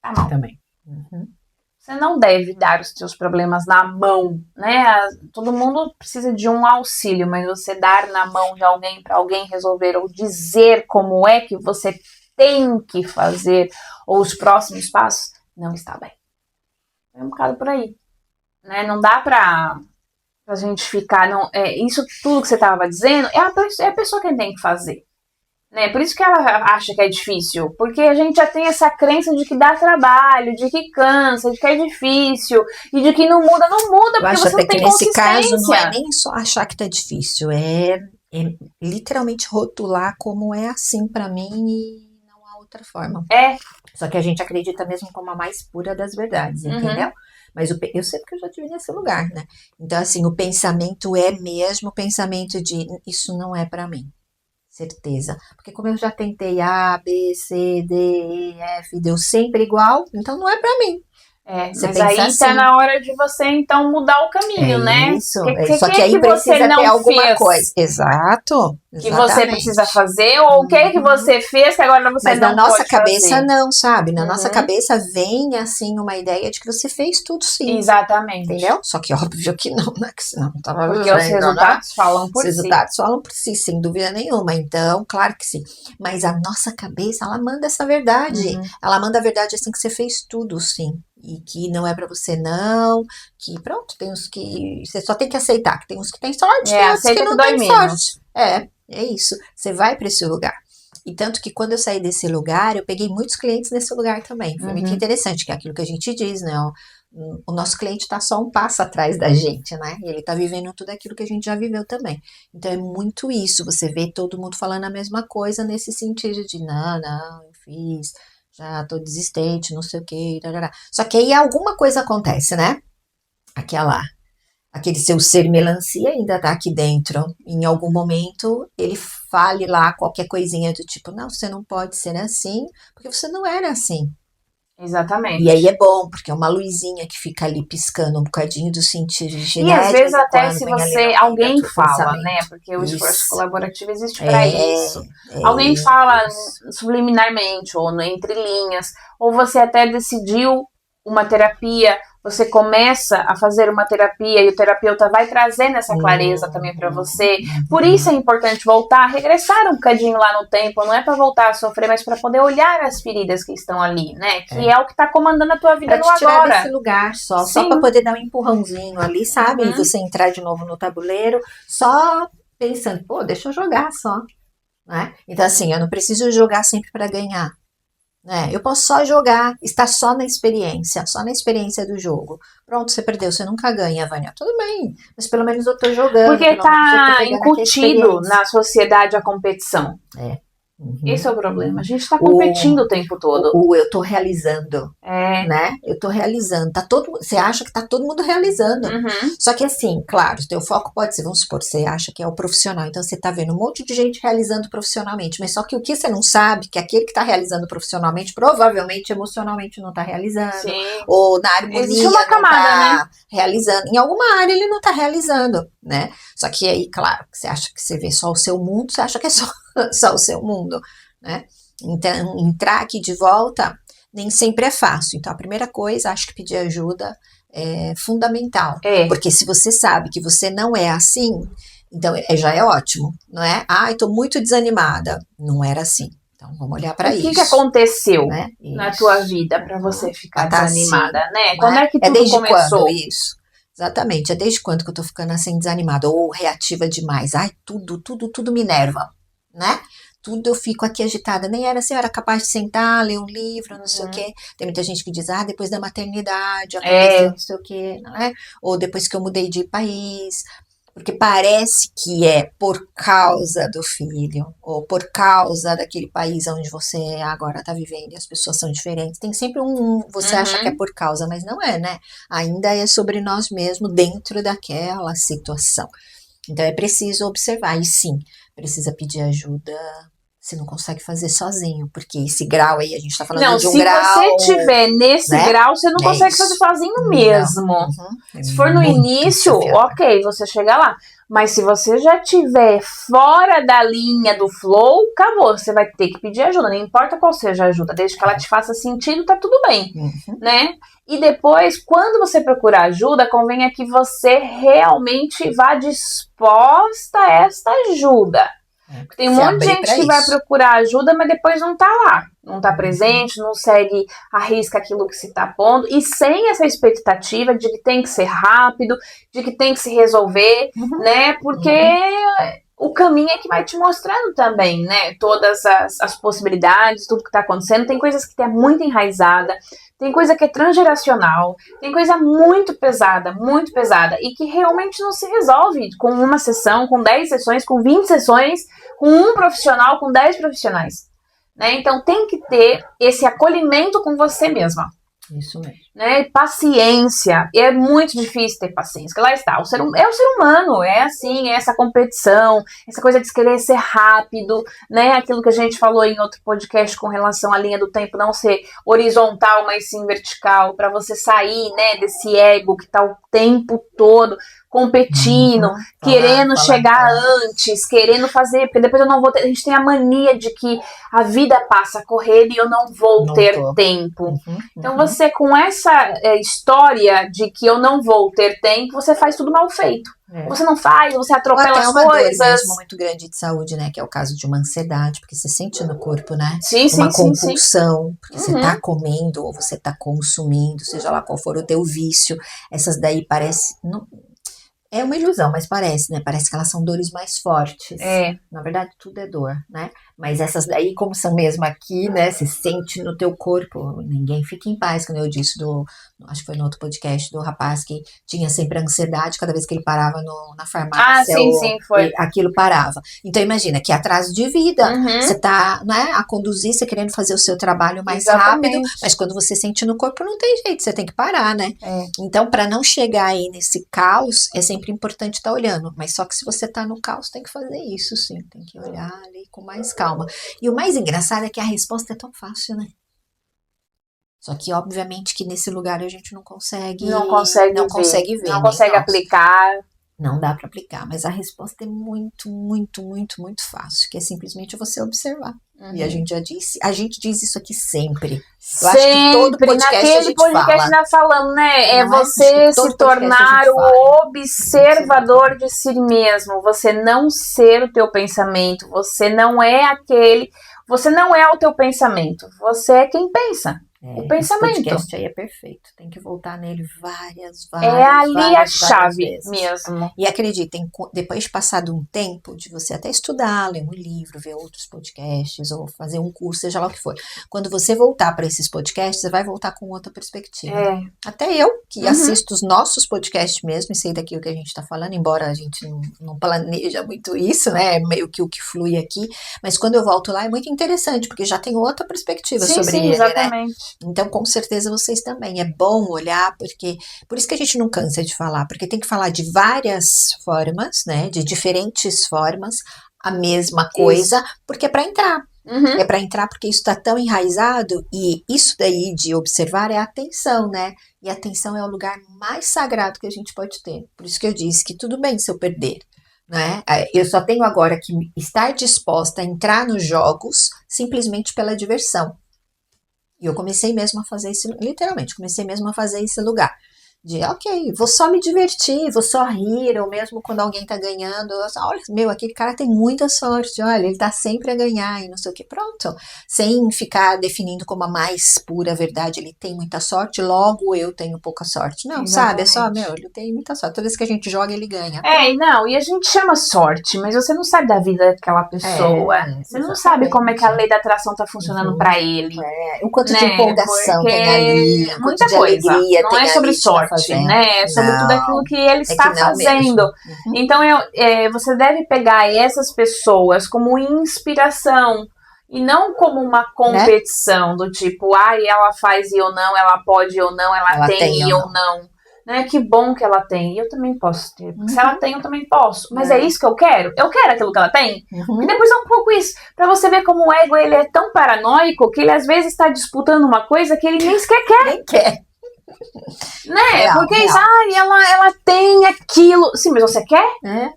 tá mal. Também. Você não deve dar os teus problemas na mão, né? Todo mundo precisa de um auxílio, mas você dar na mão de alguém para alguém resolver ou dizer como é que você tem que fazer ou os próximos passos, não está bem. É um bocado por aí. Né? Não dá pra gente ficar... isso tudo que você estava dizendo é a pessoa quem tem que fazer. Né? Por isso que ela acha que é difícil. Porque a gente já tem essa crença de que dá trabalho, de que cansa, de que é difícil, e de que não muda, porque eu acho você até não tem que nesse caso não é consistência. nem só achar que tá difícil, é literalmente rotular como é assim pra mim e não há outra forma. Só que a gente acredita mesmo como a mais pura das verdades, entendeu? Mas eu sei porque eu já estive nesse lugar, né? Então, assim, o pensamento é mesmo o pensamento de isso não é pra mim. Certeza. Porque como eu já tentei A, B, C, D, E, F, deu sempre igual, então não é pra mim. Você mas aí assim, tá na hora de você, então, mudar o caminho, né? Isso. Só que aí precisa ter alguma coisa. Exato. Que você precisa fazer, ou o que você fez que agora você mas não pode fazer. Mas na nossa cabeça não, sabe? Na nossa cabeça vem, assim, uma ideia de que você fez tudo sim. Exatamente. Entendeu? Só que óbvio que não, né? Que senão não tava porque os resultados falam por si. Os resultados falam por si, sem dúvida nenhuma. Então, claro que sim. Mas a nossa cabeça, ela manda essa verdade. Ela manda a verdade assim que você fez tudo sim. E que não é pra você não, que pronto, tem uns que você só tem que aceitar, que tem uns que tem sorte, tem outros que não tem sorte. É isso, você vai pra esse lugar. E tanto que quando eu saí desse lugar, eu peguei muitos clientes nesse lugar também, foi muito interessante, que é aquilo que a gente diz, né, o nosso cliente tá só um passo atrás da gente, né, e ele tá vivendo tudo aquilo que a gente já viveu também. Então é muito isso, você vê todo mundo falando a mesma coisa nesse sentido de não, eu fiz... já tô desistente, não sei o que, só que aí alguma coisa acontece, né? Aquele seu ser melancia ainda tá aqui dentro. Em algum momento ele fale lá qualquer coisinha do tipo, não, você não pode ser assim, porque você não era assim. Exatamente. E aí é bom, porque é uma luzinha que fica ali piscando um bocadinho do sentido de E às vezes até se você, alguém fala, né? Porque o esforço colaborativo existe para isso. Alguém fala subliminarmente, ou entre linhas, ou você até decidiu uma terapia, você começa a fazer uma terapia e o terapeuta vai trazendo essa clareza também para você. Por isso é importante voltar, regressar um bocadinho lá no tempo, não é para voltar a sofrer, mas para poder olhar as feridas que estão ali, né? Que é o que tá comandando a tua vida no agora. Pra te tirar desse lugar só para poder dar um empurrãozinho ali, sabe? E você entrar de novo no tabuleiro, só pensando, pô, deixa eu jogar só. Né? Então assim, eu não preciso jogar sempre para ganhar. Eu posso só jogar, estar só na experiência do jogo. Pronto, você perdeu, você nunca ganha, Vânia. Tudo bem, mas pelo menos eu tô jogando. Porque tá incutido na sociedade a competição. Esse é o problema. A gente tá competindo o tempo todo. Eu tô realizando. Né? Eu tô realizando. Você acha que tá todo mundo realizando. Só que assim, claro, o teu foco pode ser, vamos supor, você acha que é o profissional. Então você tá vendo um monte de gente realizando profissionalmente. Mas só que o que você não sabe, que aquele que tá realizando profissionalmente, provavelmente emocionalmente não tá realizando. Sim. Ou na harmonia uma camada, não tá né? realizando. Em alguma área ele não tá realizando, né? Só que aí, claro, você acha que você vê só o seu mundo, você acha que é só o seu mundo, né? Então, entrar aqui de volta nem sempre é fácil. Então, a primeira coisa, acho que pedir ajuda é fundamental. Porque se você sabe que você não é assim, então já é ótimo, não é? Eu tô muito desanimada. Não era assim. Então, vamos olhar para isso. O que aconteceu na tua vida para você ficar desanimada, assim, né? Quando é que tudo desde começou? Quando isso? Exatamente. É desde quando que eu tô ficando assim desanimada ou reativa demais? Tudo me enerva, né? Tudo eu fico aqui agitada. Nem era assim, eu era capaz de sentar, ler um livro, não sei o quê. Tem muita gente que diz, depois da maternidade, aconteceu não sei o quê, não é? Ou depois que eu mudei de país. Porque parece que é por causa do filho, ou por causa daquele país onde você agora está vivendo e as pessoas são diferentes. Tem sempre você acha que é por causa, mas não é, né? Ainda é sobre nós mesmos dentro daquela situação. Então é preciso observar, e sim, precisa pedir ajuda. Você não consegue fazer sozinho, porque esse grau aí, a gente tá falando de um grau... se você tiver nesse grau, você não consegue fazer sozinho mesmo. Se for no início, ok, você chega lá. Mas se você já tiver fora da linha do flow, acabou, você vai ter que pedir ajuda. Não importa qual seja a ajuda, desde que ela te faça sentido, tá tudo bem, né? E depois, quando você procurar ajuda, convenha que você realmente vá disposta a esta ajuda. Tem um monte de gente que vai procurar ajuda, mas depois não tá lá, não tá presente, não segue a risca aquilo que se tá pondo, e sem essa expectativa de que tem que ser rápido, de que tem que se resolver, né? Porque o caminho é que vai te mostrando também, né? Todas as possibilidades, tudo que tá acontecendo. Tem coisas que tá muito enraizada, tem coisa que é transgeracional, tem coisa muito pesada, e que realmente não se resolve com uma sessão, com 10 sessões, com 20 sessões, com um profissional, com 10 profissionais. Né? Então tem que ter esse acolhimento com você mesma. Isso mesmo. Né? Paciência. E é muito difícil ter paciência. Porque lá está, é o ser humano, é assim, é essa competição, essa coisa de querer ser rápido, né? Aquilo que a gente falou em outro podcast com relação à linha do tempo não ser horizontal, mas sim vertical, para você sair, né, desse ego que tá o tempo todo competindo, querendo chegar antes, querendo fazer, porque depois eu não vou ter. A gente tem a mania de que a vida passa correndo e eu não vou ter tempo. Então você, com essa história de que eu não vou ter tempo, você faz tudo mal feito. Você não faz, você atropela as coisas. Dor mesmo muito grande de saúde, né? Que é o caso de uma ansiedade, porque você sente no corpo, né? Uma compulsão, porque você tá comendo ou você tá consumindo, seja lá qual for o teu vício. Essas daí parece... É uma ilusão, mas parece, né? Parece que elas são dores mais fortes. Na verdade, tudo é dor, né? Mas essas daí, como são mesmo aqui, né? Se sente no teu corpo. Ninguém fica em paz, como eu disse, acho que foi no outro podcast, do rapaz que tinha sempre ansiedade cada vez que ele parava na farmácia. Foi. Aquilo parava. Então, imagina, que atraso de vida. Você tá, né, a conduzir, você querendo fazer o seu trabalho mais rápido, mas quando você sente no corpo, não tem jeito, você tem que parar, né? Então, para não chegar aí nesse caos, é sempre importante estar olhando, mas só que se você tá no caos, tem que fazer isso, sim, tem que olhar ali com mais calma. E o mais engraçado é que a resposta é tão fácil, né? Só que, obviamente, que nesse lugar a gente não consegue ver, Não consegue aplicar. Não dá para aplicar, mas a resposta é muito, muito, muito, muito fácil, que é simplesmente você observar. E a gente diz isso aqui sempre. Eu acho que todo podcast naquele podcast nós falamos, né? É você se tornar o observador de si mesmo. Você não ser o teu pensamento. Você não é o teu pensamento. Você é quem pensa. O pensamento. Esse podcast aí é perfeito. Tem que voltar nele várias É ali a chave mesmo. E acreditem, depois de passado um tempo, de você até estudar, ler um livro, ver outros podcasts, ou fazer um curso, seja lá o que for. Quando você voltar para esses podcasts, você vai voltar com outra perspectiva. Até eu, que assisto os nossos podcasts mesmo, e sei daquilo que a gente está falando, embora a gente não planeja muito isso, né? É meio que o que flui aqui. Mas quando eu volto lá, é muito interessante, porque já tem outra perspectiva sobre ele, exatamente. Né? Então, com certeza, vocês também. É bom olhar, porque... Por isso que a gente não cansa de falar, porque tem que falar de várias formas, né? De diferentes formas, a mesma coisa, porque é para entrar. É para entrar porque isso está tão enraizado, e isso daí de observar é a atenção, né? E a atenção é o lugar mais sagrado que a gente pode ter. Por isso que eu disse que tudo bem se eu perder, né? Eu só tenho agora que estar disposta a entrar nos jogos simplesmente pela diversão. E eu comecei mesmo a fazer isso, literalmente, comecei mesmo a fazer esse lugar. De, ok, vou só me divertir, vou só rir, ou mesmo quando alguém tá ganhando, olha, aquele cara tem muita sorte, olha, ele tá sempre a ganhar e não sei o que, pronto. Sem ficar definindo como a mais pura verdade, ele tem muita sorte, logo eu tenho pouca sorte. Não, sabe, é só, ele tem muita sorte, toda vez que a gente joga, ele ganha. E a gente chama sorte, mas você não sabe da vida daquela pessoa, você não sabe como é que a lei da atração tá funcionando pra ele. O quanto de empolgação tem ali, o quanto de alegria não é sobre sorte. Né? Sobre tudo aquilo que ele está fazendo. Então, você deve pegar essas pessoas como inspiração e não como uma competição, do tipo, ela faz e eu não, ela pode e eu não, ela tem e eu não. Né? Que bom que ela tem. E eu também posso ter. Porque se ela tem, eu também posso. Mas é isso que eu quero? Eu quero aquilo que ela tem? E depois é um pouco isso. Pra você ver como o ego ele é tão paranoico que ele às vezes está disputando uma coisa que ele nem sequer quer. Nem quer. Né? Porque ela tem aquilo. Sim, mas você quer?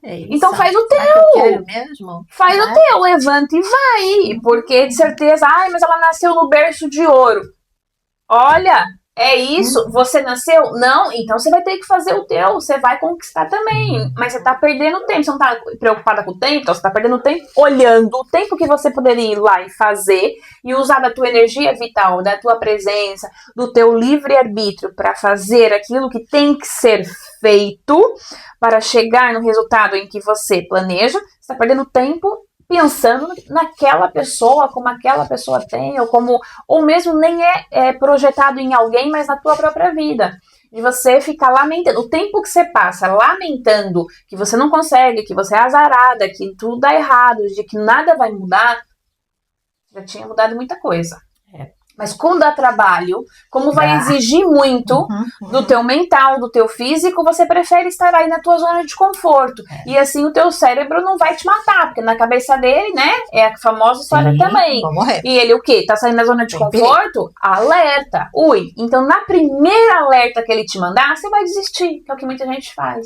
Então faz o teu. Eu quero mesmo? Faz o teu, levanta e vai. Porque de certeza, mas ela nasceu no berço de ouro. Olha, é isso? Você nasceu? Não, então você vai ter que fazer o teu. Você vai conquistar também. Mas você tá perdendo tempo. Você não tá preocupada com o tempo? Então você tá perdendo tempo olhando o tempo que você poderia ir lá e fazer e usar da tua energia vital, da tua presença, do teu livre-arbítrio para fazer aquilo que tem que ser feito para chegar no resultado em que você planeja. Você tá perdendo tempo pensando naquela pessoa, como aquela pessoa tem, ou mesmo nem é projetado em alguém, mas na tua própria vida. De você ficar lamentando. O tempo que você passa lamentando que você não consegue, que você é azarada, que tudo dá errado, de que nada vai mudar, já tinha mudado muita coisa. Mas quando dá trabalho, como vai exigir muito do teu mental, do teu físico, você prefere estar aí na tua zona de conforto. E assim o teu cérebro não vai te matar, porque na cabeça dele, né, é a famosa história também. E ele o quê? Tá saindo da zona de conforto? Alerta. Então na primeira alerta que ele te mandar, você vai desistir, que é o que muita gente faz.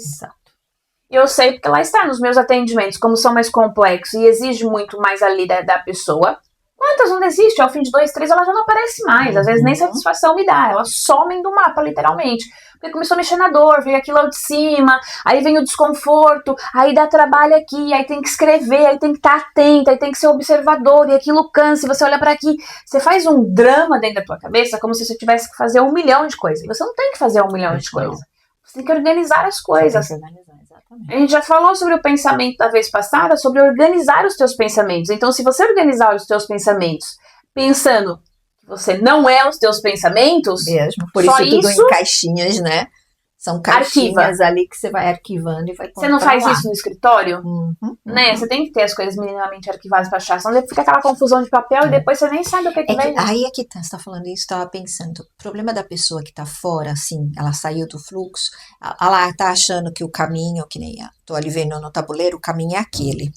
Eu sei porque lá está, nos meus atendimentos, como são mais complexos e exige muito mais ali da pessoa. Quantas não desistem? Ao fim de 2, 3, ela já não aparece mais. Às vezes nem satisfação me dá. Elas somem do mapa, literalmente. Porque começou a mexer na dor, veio aquilo lá de cima, aí vem o desconforto, aí dá trabalho aqui, aí tem que escrever, aí tem que estar atenta, aí tem que ser observador, e aquilo cansa, e você olha pra aqui. Você faz um drama dentro da tua cabeça, como se você tivesse que fazer 1 milhão de coisas. E você não tem que fazer 1 milhão de coisas. Você tem que organizar as coisas. A gente já falou sobre o pensamento da vez passada, sobre organizar os teus pensamentos. Então, se você organizar os teus pensamentos pensando que você não é os teus pensamentos... Mesmo, por isso tudo em caixinhas, né? São caixinhas ali que você vai arquivando e vai pondo. Você não faz isso no escritório? Né? Você tem que ter as coisas minimamente arquivadas para achar. Senão fica aquela confusão de papel e depois você nem sabe o que vem. Aí é que tá, você tá falando isso, eu tava pensando. O problema da pessoa que tá fora, assim, ela saiu do fluxo, ela tá achando que o caminho, que nem tô ali vendo no tabuleiro, o caminho é aquele.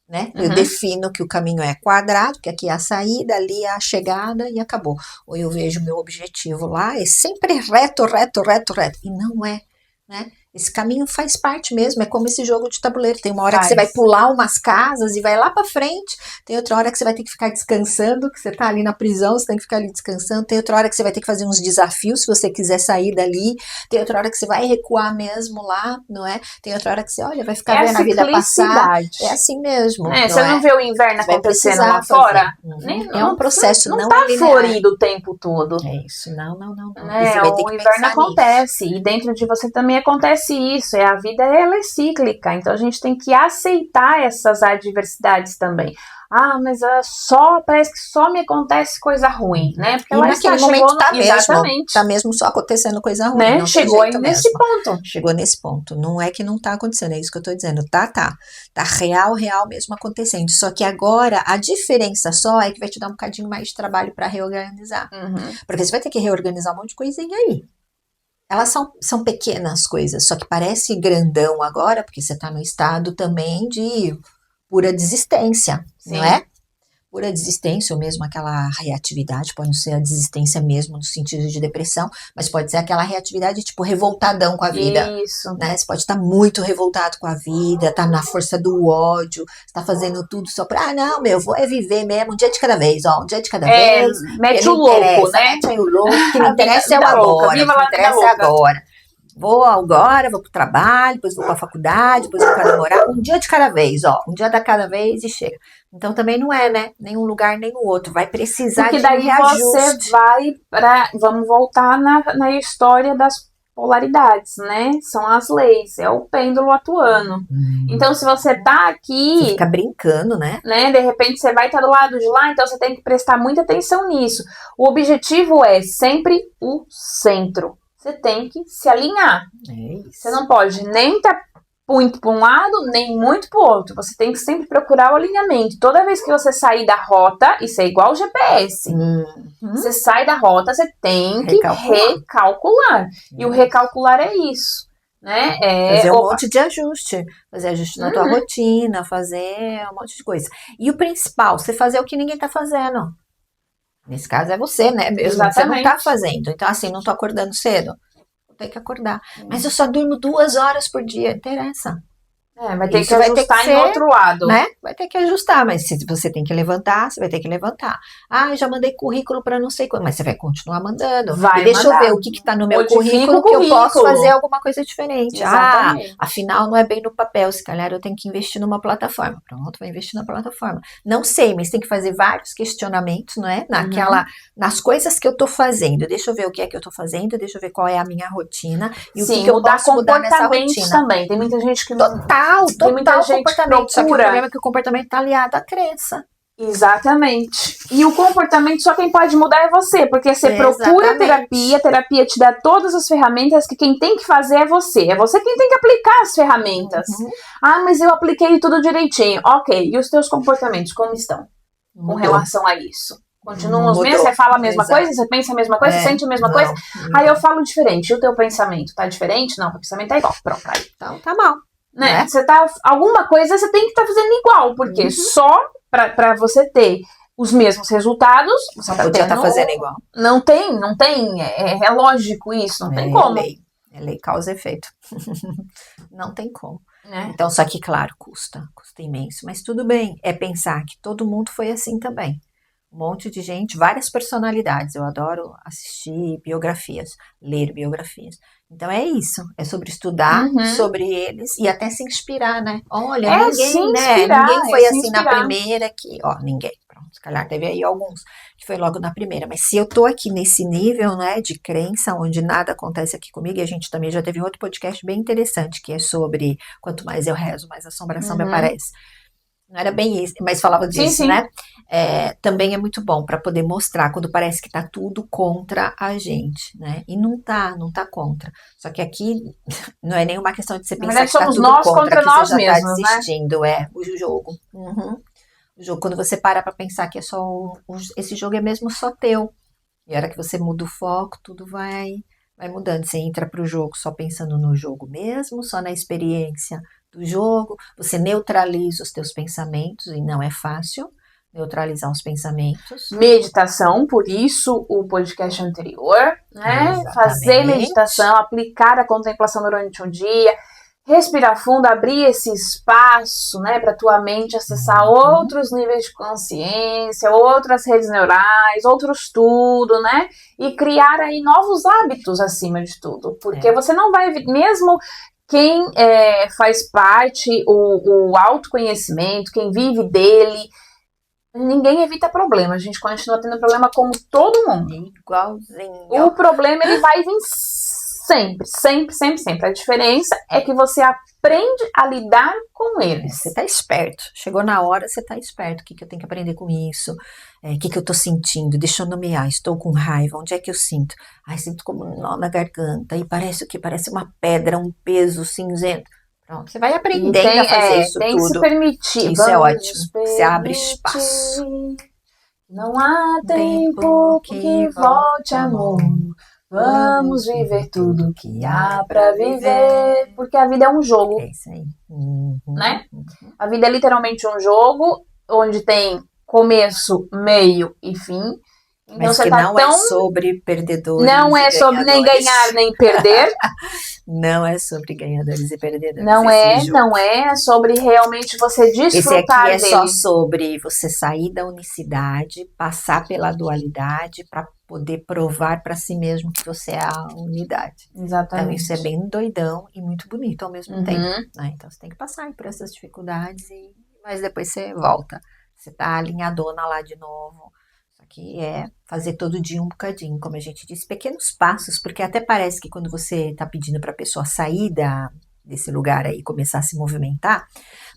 né? Eu defino que o caminho é quadrado, que aqui é a saída, ali é a chegada e acabou. Ou eu vejo meu objetivo lá, é sempre reto, reto, reto, reto. E não é, né? Esse caminho faz parte mesmo, é como esse jogo de tabuleiro. Tem uma hora que você vai pular umas casas e vai lá pra frente. Tem outra hora que você vai ter que ficar descansando, que você tá ali na prisão, você tem que ficar ali descansando. Tem outra hora que você vai ter que fazer uns desafios se você quiser sair dali. Tem outra hora que você vai recuar mesmo lá, não é? Tem outra hora que você, olha, vai ficar vendo a vida passar. É assim mesmo. Você não vê o inverno acontecendo lá fora? É um processo não tá florido o tempo todo. É isso, não. O inverno acontece e dentro de você também acontece isso, a vida ela é cíclica, então a gente tem que aceitar essas adversidades também. Mas parece que só me acontece coisa ruim, né? Porque lá naquele momento tá mesmo só acontecendo coisa ruim. Né? Chegou aí nesse ponto. Chegou nesse ponto. Não é que não tá acontecendo, é isso que eu tô dizendo. Tá real mesmo acontecendo. Só que agora a diferença só é que vai te dar um bocadinho mais de trabalho para reorganizar. Porque você vai ter que reorganizar um monte de coisinha aí. Elas são pequenas coisas, só que parece grandão agora, porque você está no estado também de pura desistência, não é? Pura desistência, ou mesmo aquela reatividade, pode não ser a desistência mesmo no sentido de depressão, mas pode ser aquela reatividade tipo revoltadão com a vida. Isso. Né? Você pode estar muito revoltado com a vida, tá na força do ódio, está fazendo tudo só pra, vou viver mesmo, um dia de cada vez, um dia de cada vez. Mete o louco, né? Mete o louco, o que me interessa é o agora, o que me interessa é agora. Vou agora, vou pro trabalho, depois vou pra faculdade, depois vou pra namorar, um dia de cada vez, um dia da cada vez e chega. Então também não é, né? Nem um lugar, nem o outro. Vai precisar de um reajuste. Porque daí você vai vamos voltar na história das polaridades, né? São as leis, é o pêndulo atuando. Então se você tá aqui... Você fica brincando, né? De repente você vai estar do lado de lá, então você tem que prestar muita atenção nisso. O objetivo é sempre o centro. Você tem que se alinhar. Você não pode nem estar muito para um lado, nem muito para o outro. Você tem que sempre procurar o alinhamento. Toda vez que você sair da rota, isso é igual ao GPS. Você sai da rota, você tem que recalcular. E o recalcular é isso. Né? Fazer um monte de ajuste. Fazer ajuste na tua rotina, fazer um monte de coisa. E o principal, você fazer o que ninguém está fazendo. Nesse caso é você, né? Mesmo Exatamente. Você não tá fazendo. Então, assim, não tô acordando cedo. Vou ter que acordar. Mas eu só durmo 2 horas por dia. Interessa. Vai ter que ajustar em outro lado. Né? Vai ter que ajustar, mas se você tem que levantar, você vai ter que levantar. Eu já mandei currículo para não sei quando, mas você vai continuar mandando. E deixa eu ver o que está no meu currículo que eu posso fazer alguma coisa diferente. Afinal, não é bem no papel, se calhar eu tenho que investir numa plataforma. Pronto, vai investir na plataforma. Não sei, mas tem que fazer vários questionamentos, não é? Nas coisas que eu estou fazendo. Deixa eu ver o que é que eu estou fazendo, deixa eu ver qual é a minha rotina e o que eu posso mudar nessa rotina. Também. Tem muita gente que não... Total comportamento. Só que o problema é que o comportamento está aliado à crença. Exatamente. E o comportamento só quem pode mudar é você, porque você procura terapia, a terapia te dá todas as ferramentas que quem tem que fazer é você. É você quem tem que aplicar as ferramentas. Mas eu apliquei tudo direitinho. Ok, e os teus comportamentos como estão com relação a isso? Continuam os mesmos? Você fala a mesma coisa? Você pensa a mesma coisa? Você sente a mesma coisa? Aí eu falo diferente. E o teu pensamento tá diferente? Não, o pensamento é igual. Pronto, aí. Então tá mal. Né? Você tá, alguma coisa você tem que estar fazendo igual, porque só pra você ter os mesmos resultados, você podia tá fazendo igual. Não tem, é lógico isso, não tem como. É lei causa e efeito. Não tem como. Então, só que, claro, custa imenso, mas tudo bem, é pensar que todo mundo foi assim também. Um monte de gente, várias personalidades. Eu adoro assistir biografias, ler biografias. Então é isso, é sobre estudar sobre eles e até se inspirar, né? Olha, ninguém foi assim na primeira que, ninguém. Pronto, se calhar teve aí alguns que foi logo na primeira, mas se eu tô aqui nesse nível, né, de crença, onde nada acontece aqui comigo, e a gente também já teve um outro podcast bem interessante, que é sobre quanto mais eu rezo, mais assombração me aparece. Não era bem isso, mas falava disso, né? Também é muito bom para poder mostrar quando parece que tá tudo contra a gente, né? E não tá contra. Só que aqui não é nenhuma questão de você pensar que tá tudo contra que nós você já mesmos, tá desistindo, o jogo. O jogo, quando você para pensar que é só esse jogo é mesmo só teu. E a hora que você muda o foco, tudo vai mudando. Você entra pro jogo só pensando no jogo mesmo, só na experiência do jogo, você neutraliza os teus pensamentos, e não é fácil neutralizar os pensamentos. Meditação, por isso o podcast anterior, né? Exatamente. Fazer meditação, aplicar a contemplação durante um dia, respirar fundo, abrir esse espaço, né, para tua mente acessar outros níveis de consciência, outras redes neurais, outros tudo, né? E criar aí novos hábitos acima de tudo, porque você não vai, mesmo quem faz parte, o autoconhecimento, quem vive dele, ninguém evita problema, a gente continua tendo problema como todo mundo. Igualzinho. O problema, ele vai vir sempre, sempre, sempre, sempre. A diferença é que você aprende a lidar com eles. Você tá esperto. Chegou na hora, você tá esperto. O que eu tenho que aprender com isso? O que eu tô sentindo? Deixa eu nomear. Estou com raiva. Onde é que eu sinto? Ai, sinto como um nó na garganta. E parece o quê? Parece uma pedra, um peso cinzento. Pronto, você vai aprendendo a fazer isso tem tudo. Que se permitir. Isso é ótimo. Você abre espaço. Não há tempo que volte, amor. Vamos viver tudo que há pra viver. Porque a vida é um jogo. É isso aí. Né? A vida é literalmente um jogo onde tem começo, meio e fim. Então, mas que não é sobre perdedores. Não é sobre nem ganhar nem perder. Não é sobre ganhadores e perdedores. Não é sobre realmente você desfrutar dele. Esse aqui é só sobre você sair da unicidade, passar pela dualidade para poder provar para si mesmo que você é a unidade. Exatamente. Então isso é bem doidão e muito bonito ao mesmo tempo. Né? Então você tem que passar por essas dificuldades, mas depois você volta. Você tá alinhadona lá de novo. Que é fazer todo dia um bocadinho, como a gente disse, pequenos passos, porque até parece que quando você está pedindo para a pessoa sair desse lugar aí, começar a se movimentar,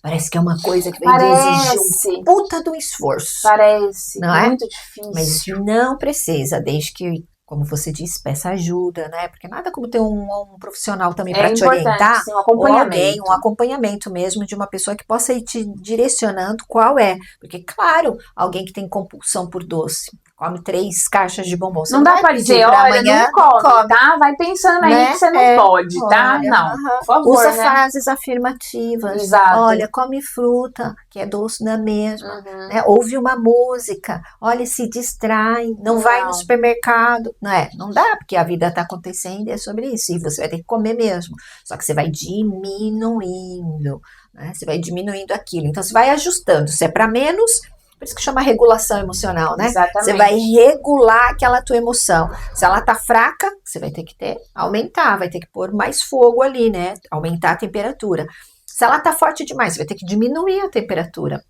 parece que é uma coisa que vai exigir um puta do esforço. Parece, não é muito difícil. Mas não precisa, desde que, como você disse, peça ajuda, né? Porque nada como ter um profissional também para te orientar, sim, um acompanhamento. Um acompanhamento mesmo de uma pessoa que possa ir te direcionando qual é. Porque, claro, alguém que tem compulsão por doce, come 3 caixas de bombom. Você não dá pra dizer, olha, amanhã, não come, tá? Vai pensando aí, né? Que você não pode, tá? Olha, não, por favor, usa frases afirmativas. Exato. Olha, come fruta, que é doce da mesma. Né? Ouve uma música. Olha, se distrai. Não vai no supermercado. Não dá, porque a vida tá acontecendo e é sobre isso. E você vai ter que comer mesmo. Só que você vai diminuindo. Né? Você vai diminuindo aquilo. Então, você vai ajustando. Se é para menos... Por isso que chama regulação emocional, né? Exatamente. Você vai regular aquela tua emoção. Se ela tá fraca, você vai ter que aumentar, vai ter que pôr mais fogo ali, né? Aumentar a temperatura. Se ela tá forte demais, você vai ter que diminuir a temperatura.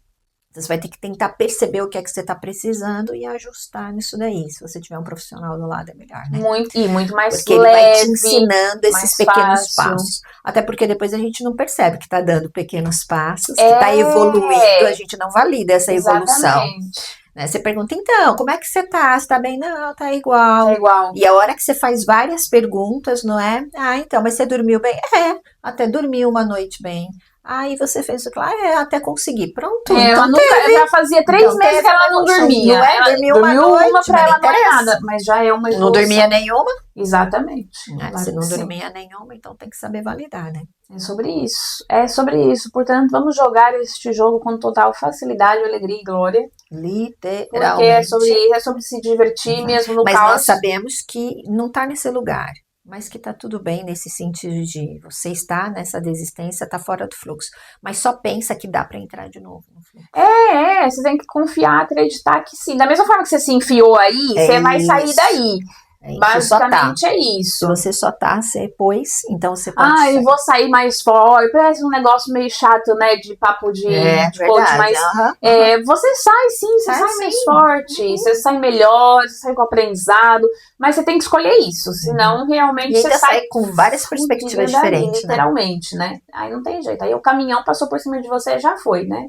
Você vai ter que tentar perceber o que é que você tá precisando e ajustar nisso daí. Se você tiver um profissional do lado, é melhor, né? Muito mais porque leve. Ele vai te ensinando esses pequenos fácil. passos. Até porque depois a gente não percebe que tá dando pequenos passos, que tá evoluindo, a gente não valida essa evolução. Né? Você pergunta, então, como é que você tá? Você tá bem? Não, tá igual. Tá igual. E a hora que você faz várias perguntas, não é? Ah, então, mas você dormiu bem? Até dormi uma noite bem. Aí você fez o que lá, até conseguir. Pronto. Então ela fazia 3 meses que ela não dormia. Ela dormiu uma noite, pra ela não é nada, mas já é uma evolução. Não dormia nenhuma? Exatamente. Se não dormia nenhuma, então tem que saber validar, né? É sobre isso. É sobre isso. Portanto, vamos jogar este jogo com total facilidade, alegria e glória. Literalmente. Porque é sobre isso, é sobre se divertir mesmo no caos. Mas nós sabemos que não tá nesse lugar. Mas que tá tudo bem nesse sentido de você estar nessa desistência, tá fora do fluxo. Mas só pensa que dá para entrar de novo no fluxo. Você tem que confiar, acreditar que sim. Da mesma forma que você se enfiou aí, você vai sair daí. Basicamente é isso. Se você só tá, você pôs, então você pode eu vou sair mais forte. Parece um negócio meio chato, né? De papo de coach, mas você sai sim, você sai mais forte, você sai melhor, você sai com aprendizado, mas você tem que escolher isso, senão realmente e você sai com várias perspectivas diferentes, literalmente, né? Aí não tem jeito. Aí o caminhão passou por cima de você, já foi, né?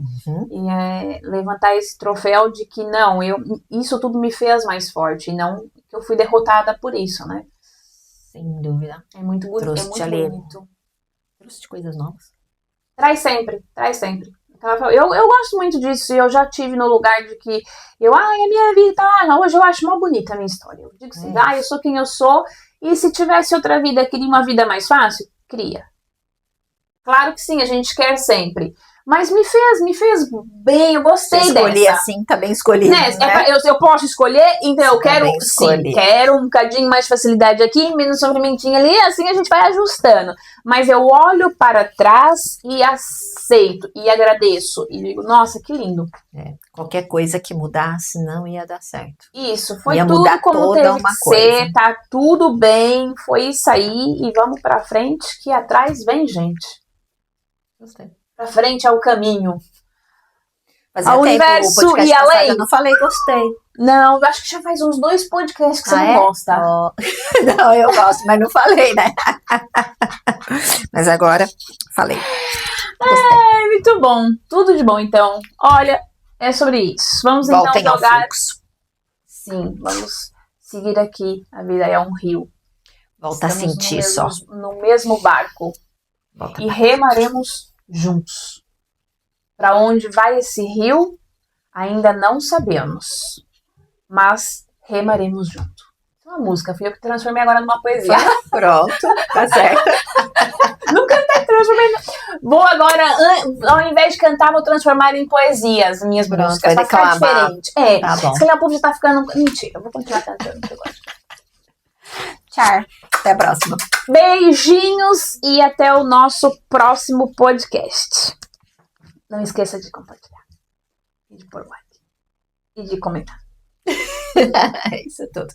E levantar esse troféu de que não, isso tudo me fez mais forte, e não que eu fui derrotada por isso, né? Sem dúvida. É muito bonito. Trouxe-te bonito. Trouxe-te coisas novas. Traz sempre. Eu gosto muito disso, e eu já tive no lugar de que a minha vida, hoje eu acho mó bonita a minha história. Eu digo assim, eu sou quem eu sou, e se tivesse outra vida, queria uma vida mais fácil? Cria. Claro que sim, a gente quer sempre. Mas me fez bem, eu gostei dessa. Escolhi assim, tá bem escolhido, né? Eu posso escolher, então eu quero, sim, quero um bocadinho mais de facilidade aqui, menos sofrimentinho ali, assim a gente vai ajustando. Mas eu olho para trás e aceito, e agradeço, e digo, nossa, que lindo. Qualquer coisa que mudasse não ia dar certo. Isso, foi tudo como teve que ser, tá tudo bem, foi isso aí, e vamos pra frente, que atrás vem gente. Gostei. Pra frente é o caminho. Ao universo e a lei. Eu não falei gostei. Não, eu acho que já faz uns 2 podcasts que você não gosta. Oh. Não, eu gosto, mas não falei, né? Mas agora, falei. Gostei. Muito bom. Tudo de bom, então. Olha, é sobre isso. Vamos Voltem então jogar. Ao fluxo. Sim, vamos seguir aqui. A vida é um rio. Volta a sentir só. No mesmo barco. Volta e remaremos juntos. Para onde vai esse rio? Ainda não sabemos. Mas remaremos junto. É uma música, fui eu que transformei agora numa poesia. Pronto, tá certo. Nunca transformei. Vou agora, ao invés de cantar, vou transformar em poesia as minhas músicas. Vai ficar diferente. Tá bom. Se calhar o povo já tá ficando. Mentira, eu vou continuar cantando. Tchau. Até a próxima. Beijinhos e até o nosso próximo podcast. Não esqueça de compartilhar. E de pôr like. E de comentar. Isso é tudo.